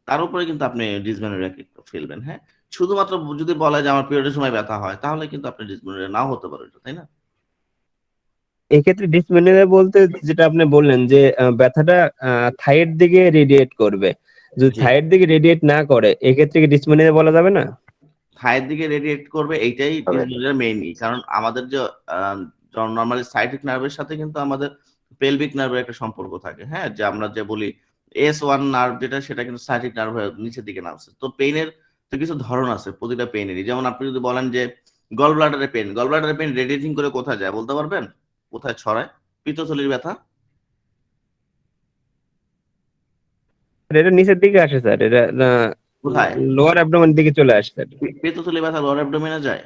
তার উপরে কিন্তু আপনি ডিসমেনোরিয়া ফেলবেন। হ্যাঁ, শুধুমাত্র যদি বলে যে আমার পিরিয়ডের সময় ব্যথা হয়, তাহলে কিন্তু আপনি ডিসমেনোরিয়া নাও হতে পারে, তাই না? এক্ষেত্রে ডিসমেনোরিয়া বলতে যেটা আপনি বললেন যে ব্যথাটা থাইয়ের দিকে রেডিয়েট করবে, যদি জি, থাইয়ের দিকে রেডিয়েট না করে এক্ষেত্রে কি ডিসমেনোরিয়া বলা যাবে না? থাইয়ের দিকে রেডিয়েট করবে, এইটাই ডিসমেনোরিয়ার মেইন, কারণ আমাদের যে নরমালি সাইটিক নার্ভের সাথে কিন্তু আমাদের পেলভিক নার্ভের একটা সম্পর্ক থাকে। হ্যাঁ, যে আমরা যে বলি S1 নার্ভ যেটা, সেটা কিন্তু সাইটিক নার্ভ নিচের দিকে নামছে। তো পেইনের তো কিছু ধরন আছে প্রতিটা পেইনেরই, যেমন আপনি যদি বলেন যে গল ব্লাডারে পেইন রেডিয়েটিং করে কোথায় যায় বলতে পারবেন? কোথায় ছড়ায়? পিত্তথলির ব্যথা। এটা নিচের দিকে আসে স্যার, এটা কোথায়? লোয়ার অ্যাবডোমেন দিকে চলে আসে স্যার। পিত্তথলি ব্যথা লোয়ার অ্যাবডোমেনে যায়।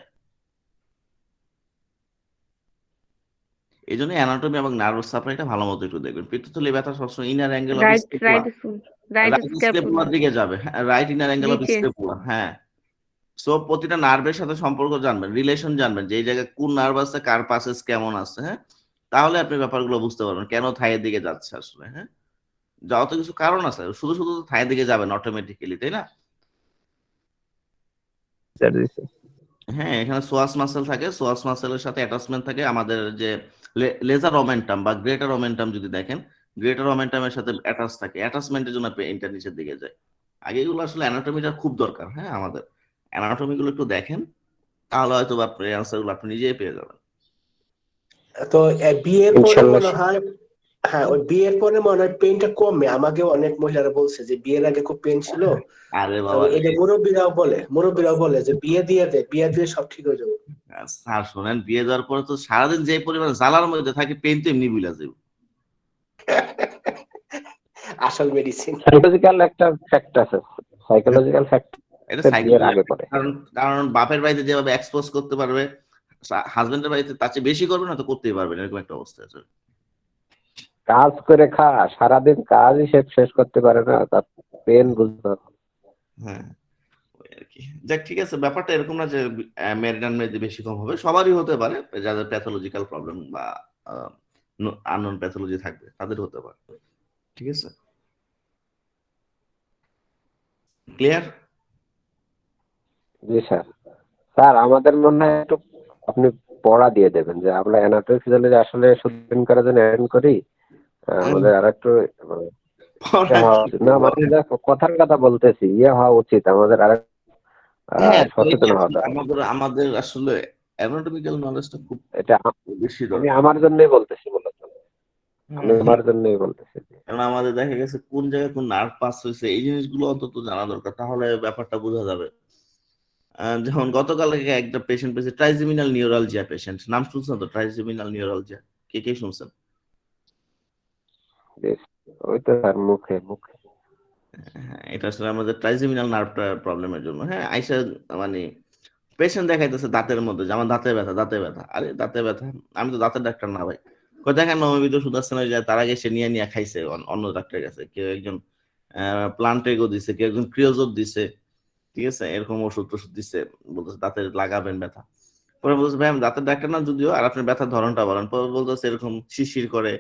এই জন্য অ্যানাটমি এবং নার্ভাস সাপ্লাইটা ভালো মতো একটু দেখবেন। পিত্তথলি ব্যথা সবসময় inner angle of scapula, right scapular দিকে যাবে। হ্যাঁ, right inner angle of scapula. হ্যাঁ, সো প্রতিটা নার্ভের সাথে সম্পর্ক জানবেন, রিলেশন জানবেন, যে এই জায়গায় কোন নার্ভ আছে, কার পাসেস কেমন আছে। হ্যাঁ, তাহলে আপনি ব্যাপারগুলো বুঝতে পারবেন কেন থাইয়ের দিকে যাচ্ছে আসলে। হ্যাঁ, যাওয়া তো কিছু কারণ আছে, শুধু শুধু তো থাইয়ের দিকে যাবেন অটোমেটিক্যালি, তাই না? স্যার জি স্যার। হ্যাঁ, এখানে সোয়াস মাসেল থাকে, সোয়াস মাসেলের সাথে অ্যাটাচমেন্ট থাকে আমাদের যে লেজার ওমেন্টাম বা গ্রেটার ওমেন্টাম, যদি দেখেন গ্রেটার ওমেন্টামের সাথে অ্যাটাচ থাকে, অ্যাটাচমেন্টের জন্য পেইনটা নিচের দিকে যায়। আগে এগুলো আসলে অ্যানাটমিটা খুব দরকার। হ্যাঁ, আমাদের অ্যানাটমি গুলো একটু দেখেন, তাহলে হয়তো আপনি অ্যান্সার গুলো আপনি নিজেই পেয়ে যাবেন। তো বিয়ের পরে ইনশাল্লাহ। মনে হয়, হ্যাঁ ওই বিয়ের পরে মনে হয় পেনটা কমে, আমাকে অনেক মহিলারা বলছে যে বিয়ের আগে খুব পেন ছিল, আরে বাবা, এটা মুরব্বীরাও বলে যে বিয়ে দিয়ে সব ঠিক হয়ে যাবে। স্যার শোনেন, বিয়ে দেওয়ার পরে তো সারাদিন যে পরিমাণ জ্বালার মধ্যে থাকে, পেন তো এমনি বুঝা যাবে। আসল মেডিসিন। সাইকোলজিক্যাল একটা ফ্যাক্ট আছে, সাইকোলজিক্যাল ফ্যাক্ট এটা বিয়ের সাইকোলজি, আগে পরে। কারণ কারণ বাপের বাড়িতে যেভাবে এক্সপোজ করতে পারবে, হাজবেন্ডের বাড়িতে তার চেয়ে বেশি করবে না, তো করতেই পারবে না, এরকম একটা অবস্থা আছে। কাজ করে সারাদিন কাজই শেষ করতে পারে না, তার পেন বুঝতে পারে। হ্যাঁ, ওই আর কি। যাক, ঠিক আছে, ব্যাপারটা এরকম না যে ম্যারিড আনম্যারিড বেশি কম হবে, সবারই হতে পারে, যাদের প্যাথোলজিক্যাল প্রবলেম বা আননোন প্যাথোলজি থাকবে তাদের হতে পারে, ঠিক আছে। ক্লিয়ার? জি স্যার। স্যার আমাদের মনে হয় একটু আপনি পড়া দিয়ে দেবেন যে আমরা অ্যানাটমি ফিজিওলজি আসলে শুধু করার জন্য অ্যাটেন্ড করি, আমাদের আর একটু না মানে কথার কথা বলতেছি, হওয়া উচিত আমাদের আর হ্যাঁ, সচেতন হওয়া দরকার। আমাদের আসলে অ্যানাটমিক্যাল নলেজটা খুব এটা বেশি আমি দরকার। আমার জন্যই বলতেছি মূলত, আমি আমার জন্যই বলতেছি। কারণ আমাদের দেখা গেছে কোন জায়গায় কোন নার্ভ পাস হয়েছে, এই জিনিসগুলো অন্তত জানা দরকার, তাহলে ব্যাপারটা বোঝা যাবে। যেমন গতকাল একটা পেশেন্ট পেয়েছে, ট্রাইজেমিনাল নিউরালজিয়া পেশেন্ট, নাম শুনছেন তো? ট্রাইজেমিনাল নিউরালজিয়া কে কে শুনছেন? Yes. ওই তো স্যার মুখে মুখে। হ্যাঁ, এটা আসলে আমাদের ট্রাইজেমিনাল নার্ভটা প্রবলেমের জন্য। হ্যাঁ, আইসা মানে পেশেন্ট দেখাইতেছে দাঁতের মধ্যে যে আমার দাঁতে ব্যথা, দাঁতে ব্যথা। আরে দাঁতে ব্যথা, আমি তো দাঁতের ডাক্তার না ভাই। কই দেখেন নববিধ ওষুধ আছে না, ওই যে তার আগে সে নিয়ে খাইছে অন্য ডাক্তারের কাছে। কেউ একজন প্লান্টেগো দিছে, কেউ একজন ক্রিওজোট দিছে, ঠিক আছে, এরকম ওষুধ টষুধ দিছে, বলতেছে দাঁতে লাগাবেন ব্যথা। পরে বলতেছে ভাই আমি দাঁতের ডাক্তার না যদিও, আর আপনার ব্যথার ধরনটা বলেন। পরে বলতেছে এরকম শিরশির করে,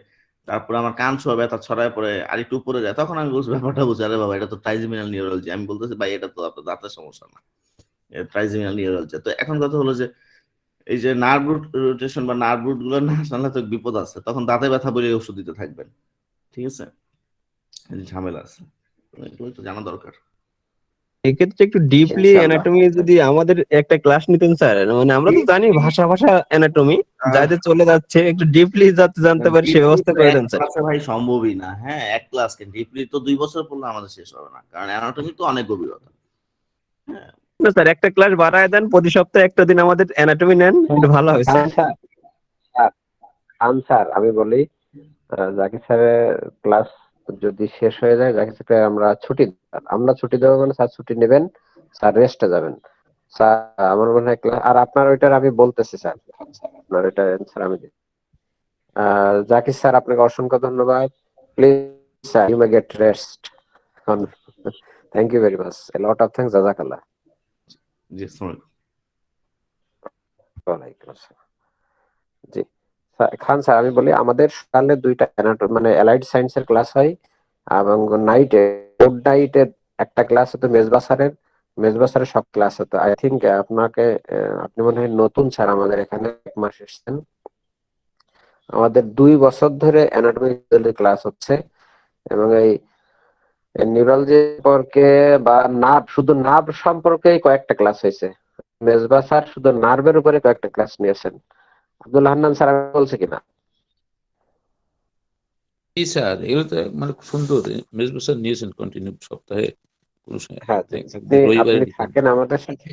তারপরে আমার কান ছোঁয়া ব্যথা ছড়ায় পড়ে আর একটু উপরে যায়। তখন আমি বলছি ব্যাপারটা বুঝি, আরে বাবা এটা তো ট্রাইজেমিনাল নিউরোলজি। আমি বলতেছি ভাই এটা তো আপনার দাঁতের সমস্যা না, ট্রাইজেমিনাল নিউরোলজি। তো এখন কথা হলো যে এই যে নার্ভ রুট রোটেশন বা নার্ভ রুট গুলো না জানলে তো বিপদ আছে, তখন দাঁতে ব্যথা বলে ওষুধ দিতে থাকবেন, ঠিক আছে, এই যে ঝামেলা আছে, এগুলো তো জানা দরকার। এক্ষেত্রে একটু ডিপলি ইনশাআল্লাহ। অ্যানাটমি যদি আমাদের একটা ক্লাস নিতেন স্যার, মানে আমরা তো জানি ভাষা অ্যানাটমি যাতে চলে যাচ্ছে, একটু ডিপলি যাতে জানতে পারি সে ব্যবস্থা করে দেন স্যার। ক্লাসে ভাই সম্ভবই না। হ্যাঁ, এক ক্লাস কেন, ডিপলি তো 2 বছর পড়লে আমাদের শেষ হবে না, কারণ অ্যানাটমি তো অনেক গভীরতা। হ্যাঁ, না স্যার, একটা ক্লাস বাড়ায় দেন, প্রতি সপ্তাহে একটা দিন আমাদের অ্যানাটমি নেন, একটু ভালো হবে স্যার। খান স্যার আমি বলি, জাকির স্যারের ক্লাস যদি শেষ হয়ে যায়, জাকির স্যারকে আমরা ছুটি দেবো, মানে স্যার ছুটি নেবেন, স্যার রেস্টে যাবেন। স্যার আমার মনে হয় আর আপনার ওইটার আমি বলতেছি স্যার, আপনার ওইটা অ্যান্সার আমি দিই। জাকির স্যার আপনাকে অসংখ্য ধন্যবাদ। Please sir you may get rest. Thank you very much, a lot of thanks, জাজাকাল্লাহ। জি আসসালামু আলাইকুম। ওয়ালাইকুম আসসালাম। জি খান স্যার আমি বলি, আমাদের সকালে 2টা মানে অ্যালাইড সায়েন্সের ক্লাস হয়, এবং নাইটে নাইটের একটা ক্লাস হতো মেজবা স্যারের সব ক্লাস হতো। আই থিঙ্ক আপনাকে আপনি মনে হয় নতুন স্যার, আমাদের এখানে 1 মাস এসেছেন। আমাদের 2 বছর ধরে অ্যানাটমি ক্লাস হচ্ছে, এবং এই নিউরোলজি সম্পর্কে বা শুধু নার্ভ সম্পর্কে কয়েকটা ক্লাস হয়েছে। মেজবা স্যার শুধু নার্ভের উপরে কয়েকটা ক্লাস নিয়েছেন। আব্দুল হান্নান স্যার আমি বলছি কিনা? জি স্যার, এগুলো তো মানে খুব সুন্দর। মেজবা স্যার নিয়েছেন কন্টিনিউ সপ্তাহে কোনো হ্যাঁ, একদিন রবিবারে আপনি নিতেন। থাকেন আমাদের সাথে।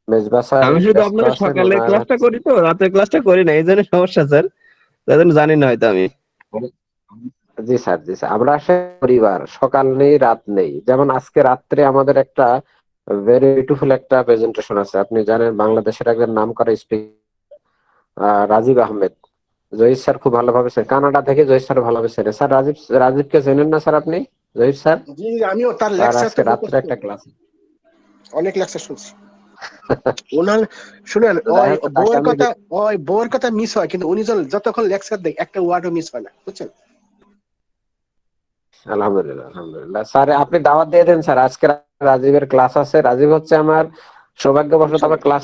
মেজবা স্যার আমি শুধু ব্যস্ত আপনাদের আছেন, সকালে ওনার ক্লাসটা করি তো, রাতের ক্লাসটা করি না, এই জন্য সমস্যা স্যার, তাই জন্য জানি না হয়তো আমি। জি স্যার, জি স্যার, আমরা আসলে পরিবার, সকাল নেই রাত নেই। যেমন আজকে রাত্রে আমাদের একটা ভেরি বিউটিফুল একটা প্রেজেন্টেশন আছে। আপনি জানেন বাংলাদেশের একজন নামকরা স্পিকার রাজীব আহমেদ, জহির স্যার খুব ভালোভাবে কানাডা থেকে জহির স্যার ভালোভাবে চেনে। স্যার রাজীবকে চেনেন না স্যার আপনি? জহির স্যার, জি আমিও তার তার লেকচার আজকে তো রাত্রে মুখস্থ, একটা ক্লাস। অনেক লেকচার শুনছি ওনার। শুনেন ওই বউয়ের কথা মিস হয়, কিন্তু উনি যতক্ষণ লেকচার দেয় একটা ওয়ার্ডও মিস হয় না, বুঝছেন? আলহামদুলিল্লাহ, আলহামদুলিল্লাহ। স্যার আপনি দাওয়াত দিয়ে দেন স্যার, আজকে রাজীবের ক্লাস আছে। রাজীব হচ্ছে আমার সৌভাগ্যবশত আমার ক্লাস